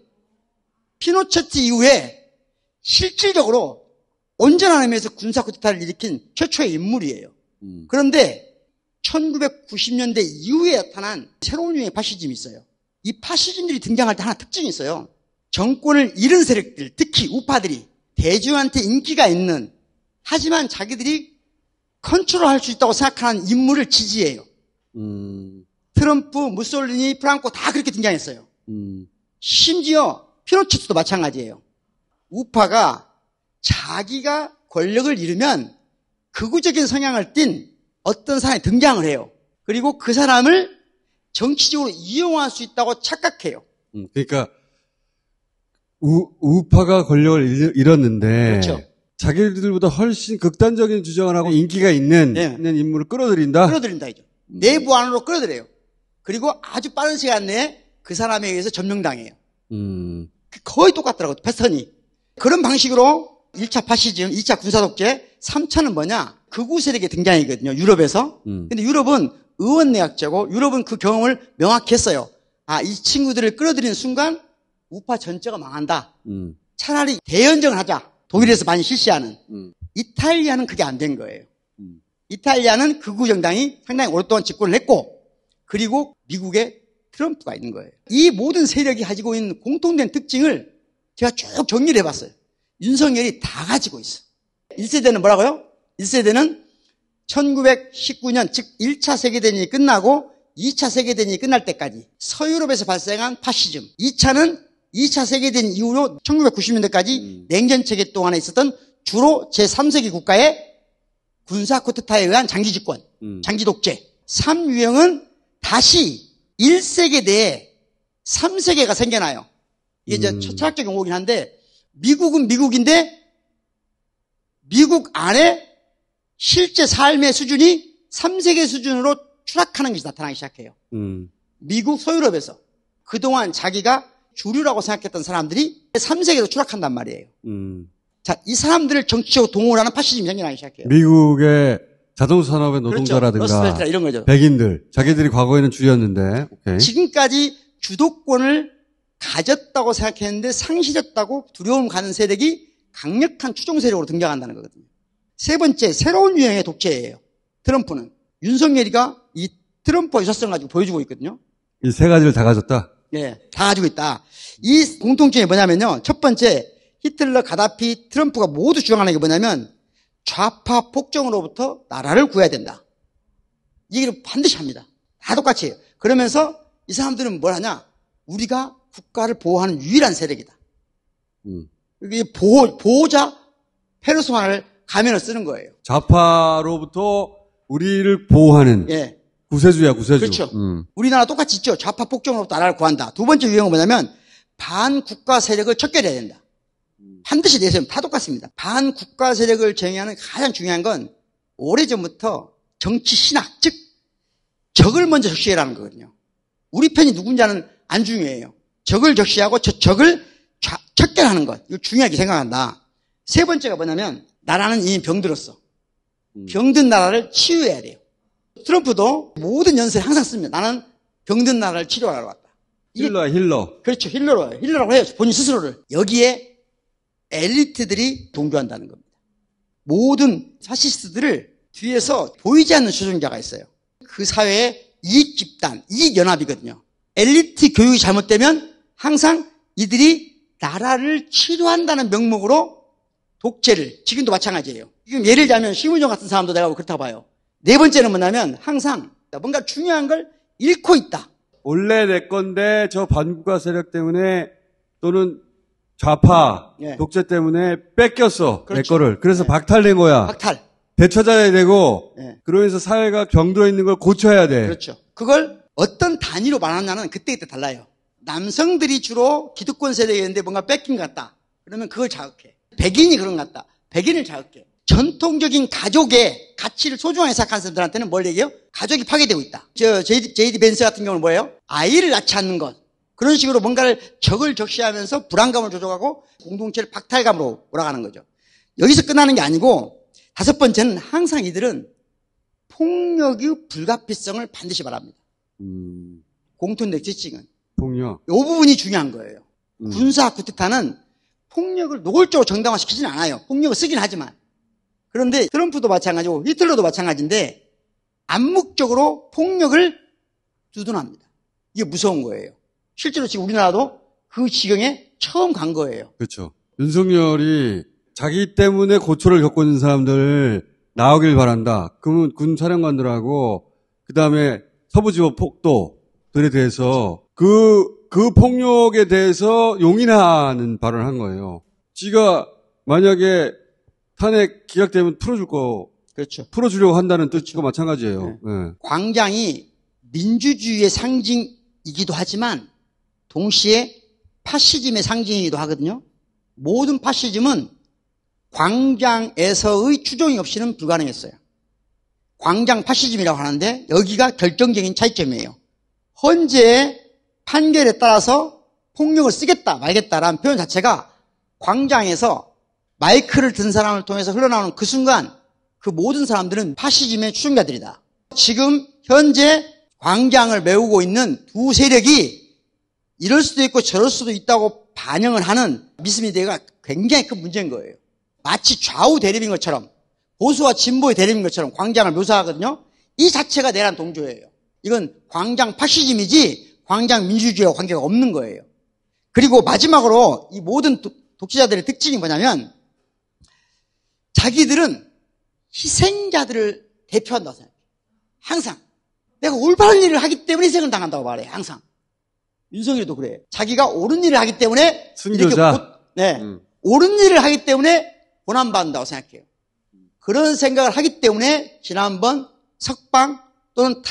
피노체트 이후에 실질적으로 온전한 의미에서 군사 쿠데타를 일으킨 최초의 인물이에요. 그런데 1990년대 이후에 나타난 새로운 유형의 파시즘이 있어요. 이 파시즘들이 등장할 때 하나 특징이 있어요. 정권을 잃은 세력들, 특히 우파들이 대중한테 인기가 있는, 하지만 자기들이 컨트롤할 수 있다고 생각하는 인물을 지지해요. 트럼프, 무솔리니, 프랑코 다 그렇게 등장했어요. 심지어 피노체트도 마찬가지예요. 우파가 자기가 권력을 잃으면 극우적인 성향을 띈 어떤 사람이 등장을 해요. 그리고 그 사람을 정치적으로 이용할 수 있다고 착각해요. 그러니까 우파가 권력을 잃었는데 그렇죠. 자기들보다 훨씬 극단적인 주장을 하고 인기가 있는 인물을 끌어들인다? 끌어들인다, 이죠. 내부 안으로 끌어들여요. 그리고 아주 빠른 시간 내에 그 사람에 의해서 점령당해요. 거의 똑같더라고요, 패턴이. 그런 방식으로 1차 파시즘, 2차 군사독재, 3차는 뭐냐? 극우 세력의 등장이거든요, 유럽에서. 근데 유럽은 의원내각제고 유럽은 그 경험을 명확히 했어요. 아, 이 친구들을 끌어들이는 순간 우파 전체가 망한다. 차라리 대연정을 하자. 독일에서 많이 실시하는. 이탈리아는 그게 안 된 거예요. 이탈리아는 극우 정당이 상당히 오랫동안 집권을 했고, 그리고 미국에 트럼프가 있는 거예요. 이 모든 세력이 가지고 있는 공통된 특징을 제가 쭉 정리를 해봤어요. 윤석열이 다 가지고 있어. 1세대는 뭐라고요? 1세대는 1919년, 즉 1차 세계대전이 끝나고 2차 세계대전이 끝날 때까지 서유럽에서 발생한 파시즘. 2차는 2차 세계대전 이후로 1990년대까지 냉전체계 동안에 있었던 주로 제3세계 국가의 군사 쿠데타에 의한 장기 집권, 장기 독재. 3유형은 다시 1세계 내에 3세계가 생겨나요. 이게 이제 철학적 용어긴 한데, 미국은 미국인데 미국 안에 실제 삶의 수준이 3세계 수준으로 추락하는 것이 나타나기 시작해요. 미국 서유럽에서 그동안 자기가 주류라고 생각했던 사람들이 3세계로 추락한단 말이에요. 자, 이 사람들을 정치적으로 동원을 하는 파시즘이 생겨나기 시작해요. 미국의 자동차 산업의 노동자라든가 러스벨트라 이런 거죠. 백인들, 자기들이 과거에는 주였는데 오케이. 지금까지 주도권을 가졌다고 생각했는데 상실했다고 두려움 가는 세력이 강력한 추종 세력으로 등장한다는 거거든요. 세 번째, 새로운 유형의 독재예요. 트럼프는. 윤석열이가 이 트럼프와 유사성을 가지고 보여주고 있거든요. 이 세 가지를 다 가졌다? 예, 다 가지고 있다. 이 공통점이 뭐냐면요. 첫 번째, 히틀러, 가다피, 트럼프가 모두 주장하는 게 뭐냐면 좌파 폭정으로부터 나라를 구해야 된다. 이 얘기를 반드시 합니다. 다 똑같이 해요. 그러면서 이 사람들은 뭘 하냐? 우리가 국가를 보호하는 유일한 세력이다. 이게 보호자 페르소나를 가면을 쓰는 거예요. 좌파로부터 우리를 보호하는 예. 구세주야, 구세주. 그렇죠. 우리나라 똑같이 있죠. 좌파 폭정으로부터 나라를 구한다. 두 번째 유형은 뭐냐면 반국가 세력을 척결해야 된다. 반드시 내세우면 다 똑같습니다. 반국가 세력을 정의하는 가장 중요한 건 오래전부터 정치 신학, 즉 적을 먼저 적시해라는 거거든요. 우리 편이 누군지는 안 중요해요. 적을 적시하고 저 적을 척결하는 것. 이거 중요하게 생각한다. 세 번째가 뭐냐면 나라는 이미 병들었어. 병든 나라를 치유해야 돼요. 트럼프도 모든 연설에 항상 씁니다. 나는 병든 나라를 치료하러 왔다. 힐러야, 힐러. 그렇죠. 힐러라고 해요. 본인 스스로를. 여기에 엘리트들이 동조한다는 겁니다. 모든 파시스트들을 뒤에서 보이지 않는 조종자가 있어요. 그 사회의 이익집단, 이익연합이거든요. 엘리트 교육이 잘못되면 항상 이들이 나라를 치료한다는 명목으로 독재를, 지금도 마찬가지예요. 지금 예를 들자면 심우정 같은 사람도 내가 그렇다고 봐요. 네 번째는 뭐냐면 항상 뭔가 중요한 걸 잃고 있다. 원래 내 건데 저 반국가 세력 때문에 또는 좌파 네. 독재 때문에 뺏겼어. 그렇죠. 내 거를. 그래서 박탈된 거야. 박탈. 되찾아야 되고 네. 그러면서 사회가 병들어 있는 걸 고쳐야 돼. 그렇죠. 그걸 어떤 단위로 말하냐는 그때그때 달라요. 남성들이 주로 기득권 세력이었는데 뭔가 뺏긴 것 같다. 그러면 그걸 자극해. 백인이 그런 것 같다. 백인을 자극해. 전통적인 가족의 가치를 소중하게 생각하는 사람들한테는 뭘 얘기해요? 가족이 파괴되고 있다. 제이디 벤스 같은 경우는 뭐예요? 아이를 낳지 않는 것. 그런 식으로 뭔가를 적을 적시하면서 불안감을 조종하고 공동체를 박탈감으로 몰아가는 거죠. 여기서 끝나는 게 아니고 다섯 번째는 항상 이들은 폭력의 불가피성을 반드시 말합니다. 공통된 지칭은. 폭력. 이 부분이 중요한 거예요. 군사 쿠데타는 폭력을 노골적으로 정당화시키지는 않아요. 폭력을 쓰긴 하지만. 그런데 트럼프도 마찬가지고 히틀러도 마찬가지인데 암묵적으로 폭력을 주둔합니다. 이게 무서운 거예요. 실제로 지금 우리나라도 그 지경에 처음 간 거예요. 그렇죠. 윤석열이 자기 때문에 고초를 겪고 있는 사람들 나오길 바란다. 그러면 군 사령관들하고 그다음에 서부지법 폭도들에 대해서 그 폭력에 대해서 용인하는 발언을 한 거예요. 지가 만약에 탄핵 기각되면 풀어줄 거, 그렇죠. 풀어주려고 한다는 뜻과 마찬가지예요. 네. 네. 광장이 민주주의의 상징이기도 하지만 동시에 파시즘의 상징이기도 하거든요. 모든 파시즘은 광장에서의 추종이 없이는 불가능했어요. 광장 파시즘이라고 하는데 여기가 결정적인 차이점이에요. 헌재의 판결에 따라서 폭력을 쓰겠다 말겠다라는 표현 자체가 광장에서 마이크를 든 사람을 통해서 흘러나오는 그 순간 그 모든 사람들은 파시즘의 추종자들이다. 지금 현재 광장을 메우고 있는 두 세력이 이럴 수도 있고 저럴 수도 있다고 반영을 하는 미스미디어가 굉장히 큰 문제인 거예요. 마치 좌우 대립인 것처럼 보수와 진보의 대립인 것처럼 광장을 묘사하거든요. 이 자체가 내란 동조예요. 이건 광장 파시즘이지 광장 민주주의와 관계가 없는 거예요. 그리고 마지막으로 이 모든 독재자들의 특징이 뭐냐면 자기들은 희생자들을 대표한다고 생각해요. 항상 내가 올바른 일을 하기 때문에 희생을 당한다고 말해요. 항상. 윤석열도 그래요. 자기가 옳은 일을 하기 때문에 순교자. 옳은 일을 하기 때문에 고난받는다고 생각해요. 그런 생각을 하기 때문에 지난번 석방 또는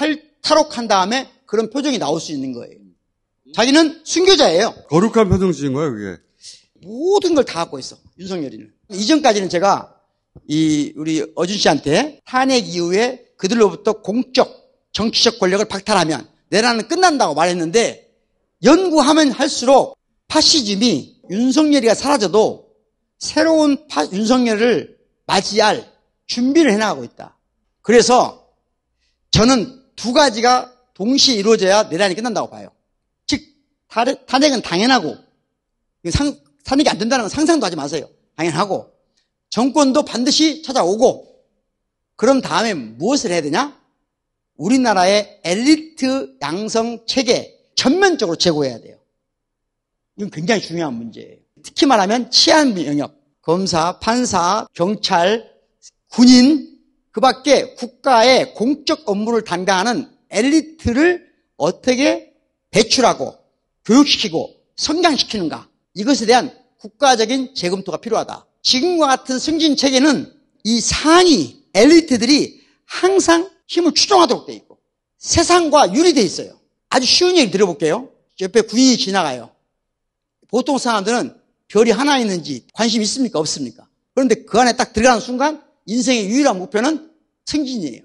탈옥한 다음에 그런 표정이 나올 수 있는 거예요. 자기는 순교자예요. 거룩한 표정 지은 거야, 그게. 모든 걸 다 갖고 있어, 윤석열이는. 이전까지는 제가 우리 어준 씨한테 탄핵 이후에 그들로부터 공적, 정치적 권력을 박탈하면 내란은 끝난다고 말했는데 연구하면 할수록 파시즘이 윤석열이가 사라져도 새로운 윤석열을 맞이할 준비를 해나가고 있다. 그래서 저는 두 가지가 동시에 이루어져야 내란이 끝난다고 봐요. 즉 탄핵은 당연하고 탄핵이 안 된다는 건 상상도 하지 마세요. 당연하고 정권도 반드시 찾아오고 그런 다음에 무엇을 해야 되냐? 우리나라의 엘리트 양성 체계 전면적으로 제고해야 돼요. 이건 굉장히 중요한 문제예요. 특히 말하면 치안 영역, 검사, 판사, 경찰, 군인, 그 밖에 국가의 공적 업무를 담당하는 엘리트를 어떻게 배출하고 교육시키고 성장시키는가. 이것에 대한 국가적인 재검토가 필요하다. 지금과 같은 승진 체계는 이 상위 엘리트들이 항상 힘을 추종하도록 돼 있고 세상과 유리돼 있어요. 아주 쉬운 얘기 들어볼게요. 옆에 군인이 지나가요. 보통 사람들은 별이 하나 있는지 관심 있습니까? 없습니까? 그런데 그 안에 딱 들어가는 순간 인생의 유일한 목표는 승진이에요.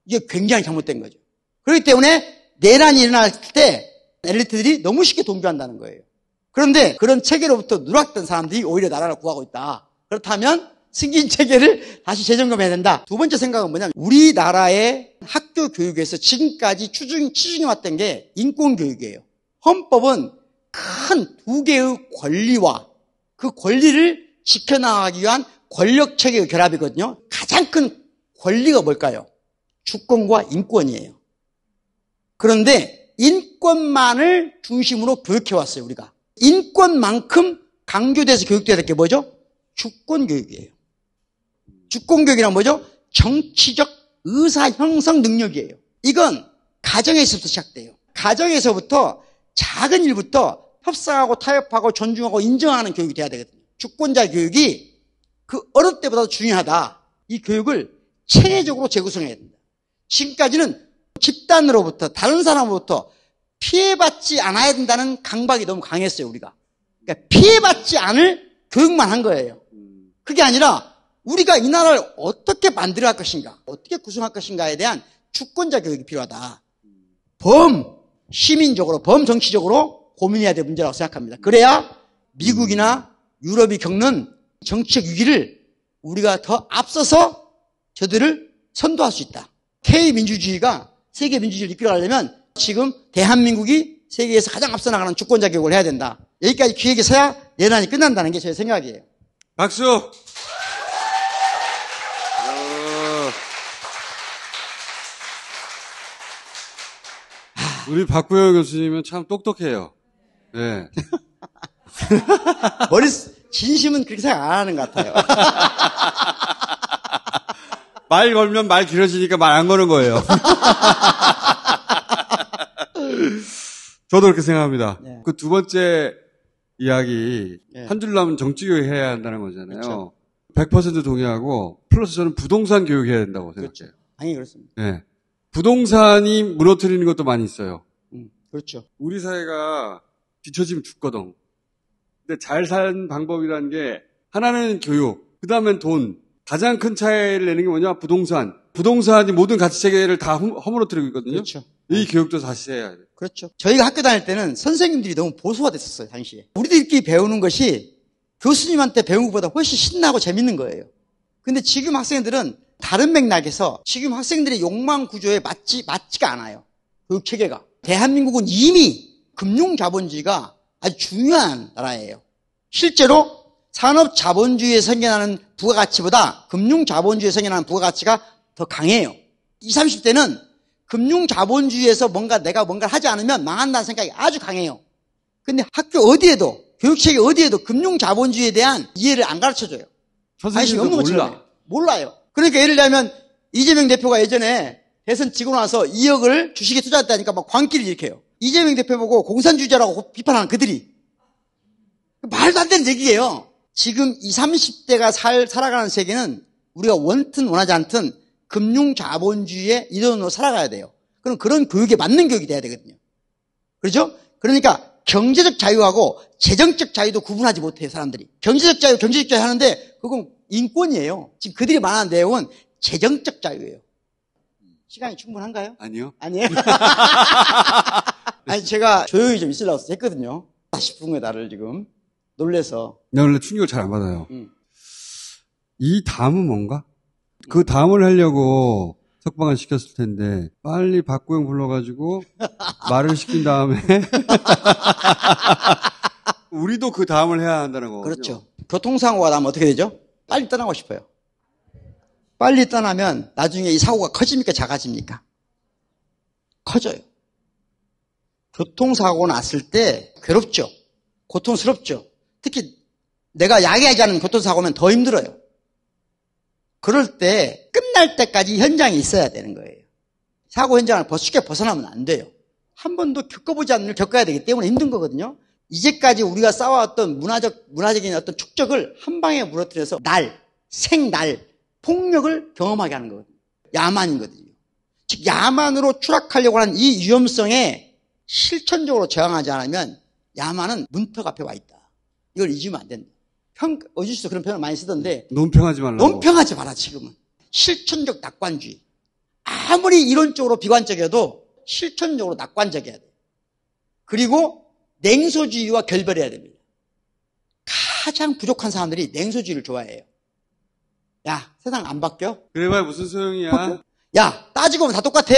이게 굉장히 잘못된 거죠. 그렇기 때문에 내란이 일어날 때 엘리트들이 너무 쉽게 동조한다는 거예요. 그런데 그런 체계로부터 누락된 사람들이 오히려 나라를 구하고 있다. 그렇다면 승진 체계를 다시 재점검해야 된다. 두 번째 생각은 뭐냐면 우리나라의 학교 교육에서 지금까지 추진해왔던 게 인권교육이에요. 헌법은 큰 두 개의 권리와 그 권리를 지켜나가기 위한 권력체계의 결합이거든요. 가장 큰 권리가 뭘까요? 주권과 인권이에요. 그런데 인권만을 중심으로 교육해왔어요, 우리가. 인권만큼 강조돼서 교육돼야 될 게 뭐죠? 주권교육이에요. 주권교육이란 뭐죠? 정치적 의사 형성 능력이에요. 이건 가정에서부터 시작돼요. 가정에서부터 작은 일부터 협상하고 타협하고 존중하고 인정하는 교육이 돼야 되거든요. 주권자 교육이 그 어느 때보다도 중요하다. 이 교육을 체계적으로 재구성해야 된다. 지금까지는 집단으로부터 다른 사람으로부터 피해받지 않아야 된다는 강박이 너무 강했어요, 우리가. 그러니까 피해받지 않을 교육만 한 거예요. 그게 아니라 우리가 이 나라를 어떻게 만들어갈 것인가, 어떻게 구성할 것인가에 대한 주권자 교육이 필요하다. 시민적으로, 정치적으로 고민해야 될 문제라고 생각합니다. 그래야 미국이나 유럽이 겪는 정치적 위기를 우리가 더 앞서서 저들을 선도할 수 있다. K민주주의가 세계 민주주의를 이끌어가려면 지금 대한민국이 세계에서 가장 앞서 나가는 주권자 교육을 해야 된다. 여기까지 기획이 서야 내란이 끝난다는 게 제 생각이에요. 박수! 우리 박구영 교수님은 참 똑똑해요. 네. 진심은 그렇게 생각 안 하는 것 같아요. 말 걸면 말 길어지니까 말 안 거는 거예요. 저도 그렇게 생각합니다. 네. 그 두 번째 이야기, 네. 한 줄 남은 정치교육 해야 한다는 거잖아요. 그렇죠. 100% 동의하고, 플러스 저는 부동산 교육해야 된다고 생각해요. 그렇죠. 당연히 그렇습니다. 네. 부동산이 무너뜨리는 것도 많이 있어요. 그렇죠. 우리 사회가 뒤처지면 죽거든. 근데 잘 사는 방법이라는 게 하나는 교육, 그 다음엔 돈. 가장 큰 차이를 내는 게 뭐냐? 부동산. 부동산이 모든 가치 체계를 다 허물어뜨리고 있거든요. 그렇죠. 이 교육도 다시 해야 돼요. 그렇죠. 저희가 학교 다닐 때는 선생님들이 너무 보수화됐었어요, 당시에. 우리들끼리 배우는 것이 교수님한테 배우는 것보다 훨씬 신나고 재밌는 거예요. 근데 지금 학생들은 다른 맥락에서 지금 학생들의 욕망 구조에 맞지가 않아요. 교육 체계가. 대한민국은 이미 금융자본주의가 아주 중요한 나라예요. 실제로 산업자본주의에 생겨나는 부가가치보다 금융자본주의에 생겨나는 부가가치가 더 강해요. 20, 30대는 금융자본주의에서 내가 뭔가를 하지 않으면 망한다는 생각이 아주 강해요. 근데 학교 어디에도, 교육체계 어디에도 금융자본주의에 대한 이해를 안 가르쳐줘요. 관심이 없는 것처럼 몰라요. 그러니까 예를 들면 이재명 대표가 예전에 대선 지고 나서 2억을 주식에 투자했다니까 막 광기를 일으켜요. 이재명 대표 보고 공산주의자라고 비판하는 그들이. 말도 안 되는 얘기예요. 지금 20, 30대가 살아가는 세계는 우리가 원튼 원하지 않든 금융자본주의의 이론으로 살아가야 돼요. 그럼 그런 교육에 맞는 교육이 돼야 되거든요. 그렇죠? 그러니까 경제적 자유하고 재정적 자유도 구분하지 못해요, 사람들이. 경제적 자유 하는데 그건 인권이에요. 지금 그들이 말하는 내용은 재정적 자유예요. 시간이 충분한가요? 아니요. 아니에요? 아니, 제가 조용히 좀 있으려고 했거든요. 40분에 나를 지금 놀래서. 나 원래 충격을 잘 안 받아요. 이 다음은 뭔가? 그 다음을 하려고 석방을 시켰을 텐데 빨리 박구영 불러가지고 말을 시킨 다음에 우리도 그 다음을 해야 한다는 거거든요. 그렇죠. 교통사고가 나면 어떻게 되죠? 빨리 떠나고 싶어요. 빨리 떠나면 나중에 이 사고가 커집니까 작아집니까? 커져요. 교통사고 났을 때 괴롭죠. 고통스럽죠. 특히 내가 야기하지 않은 교통사고면 더 힘들어요. 그럴 때 끝날 때까지 현장에 있어야 되는 거예요. 사고 현장을 쉽게 벗어나면 안 돼요. 한 번도 겪어보지 않는 일 겪어야 되기 때문에 힘든 거거든요. 이제까지 우리가 쌓아왔던 문화적인 어떤 축적을 한 방에 무너뜨려서 생날, 폭력을 경험하게 하는 거거든요. 야만이거든요. 즉 야만으로 추락하려고 하는 이 위험성에 실천적으로 저항하지 않으면 야만은 문턱 앞에 와 있다. 이걸 잊으면 안 된다. 어디서 그런 표현을 많이 쓰던데 논평하지 말라고. 논평하지 마라 지금은. 실천적 낙관주의. 아무리 이론적으로 비관적이어도 실천적으로 낙관적이어야 돼요. 그리고 냉소주의와 결별해야 됩니다. 가장 부족한 사람들이 냉소주의를 좋아해요. 야, 세상 안 바뀌어? 그래봐야 무슨 소용이야. 야, 따지고 보면 다 똑같아.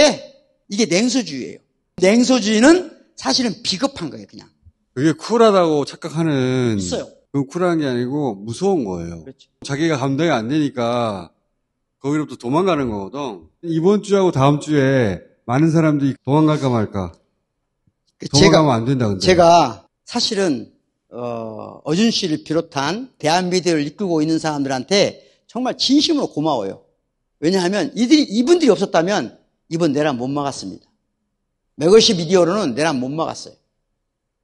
이게 냉소주의예요. 냉소주의는 사실은 비겁한 거예요, 그냥. 그게 쿨하다고 착각하는. 있어요. 그건 쿨한 게 아니고 무서운 거예요. 그렇죠. 자기가 감당이 안 되니까 거기로부터 도망가는 거거든. 이번 주하고 다음 주에 많은 사람들이 도망갈까 말까. 도망가면 안 된다, 근데. 제가 사실은 어준 씨를 비롯한 대한미디어를 이끌고 있는 사람들한테 정말 진심으로 고마워요. 왜냐하면 이분들이 없었다면 이번 내란 못 막았습니다. 매거시 미디어로는 내란 못 막았어요.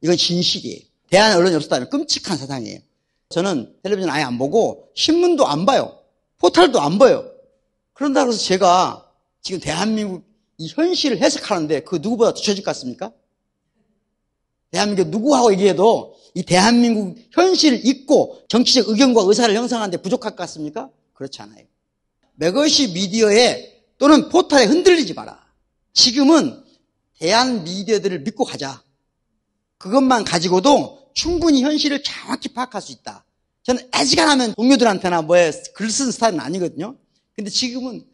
이건 진실이에요. 대한 언론이 없었다면 끔찍한 세상이에요. 저는 텔레비전 아예 안 보고 신문도 안 봐요. 포털도 안 봐요. 그런다고 해서 제가 지금 대한민국 이 현실을 해석하는데 그 누구보다 뒤처질 것 같습니까? 대한민국 누구하고 얘기해도 이 대한민국 현실을 잊고 정치적 의견과 의사를 형성하는데 부족할 것 같습니까? 그렇지 않아요. 매거시 미디어에 또는 포털에 흔들리지 마라. 지금은 대한 미디어들을 믿고 가자. 그것만 가지고도 충분히 현실을 정확히 파악할 수 있다. 저는 애지간하면 동료들한테나 뭐에 글 쓰는 스타일은 아니거든요. 근데 지금은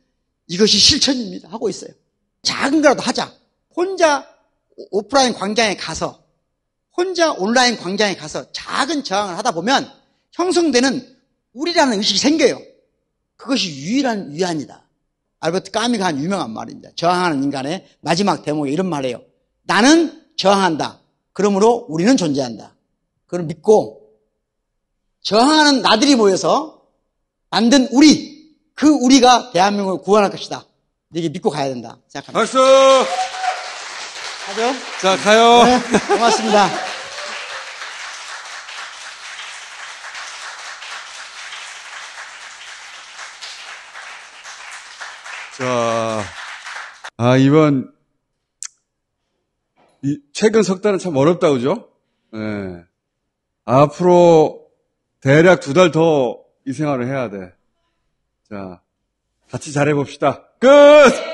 이것이 실천입니다. 하고 있어요. 작은 거라도 하자. 혼자 오프라인 광장에 가서 혼자 온라인 광장에 가서 작은 저항을 하다 보면 형성되는 우리라는 의식이 생겨요. 그것이 유일한 위안이다. 알버트 까미가 한 유명한 말입니다. 저항하는 인간의 마지막 대목에 이런 말이에요. 나는 저항한다. 그러므로 우리는 존재한다. 그걸 믿고 저항하는 나들이 모여서 만든 우리, 그 우리가 대한민국을 구원할 것이다. 이렇게 믿고 가야 된다 생각합니다. 박수! 가죠? 자, 가요. 네, 고맙습니다. 자, 최근 석 달은 참 어렵다, 그죠? 네. 앞으로 대략 2달 더 이 생활을 해야 돼. 자, 같이 잘해봅시다. 끝!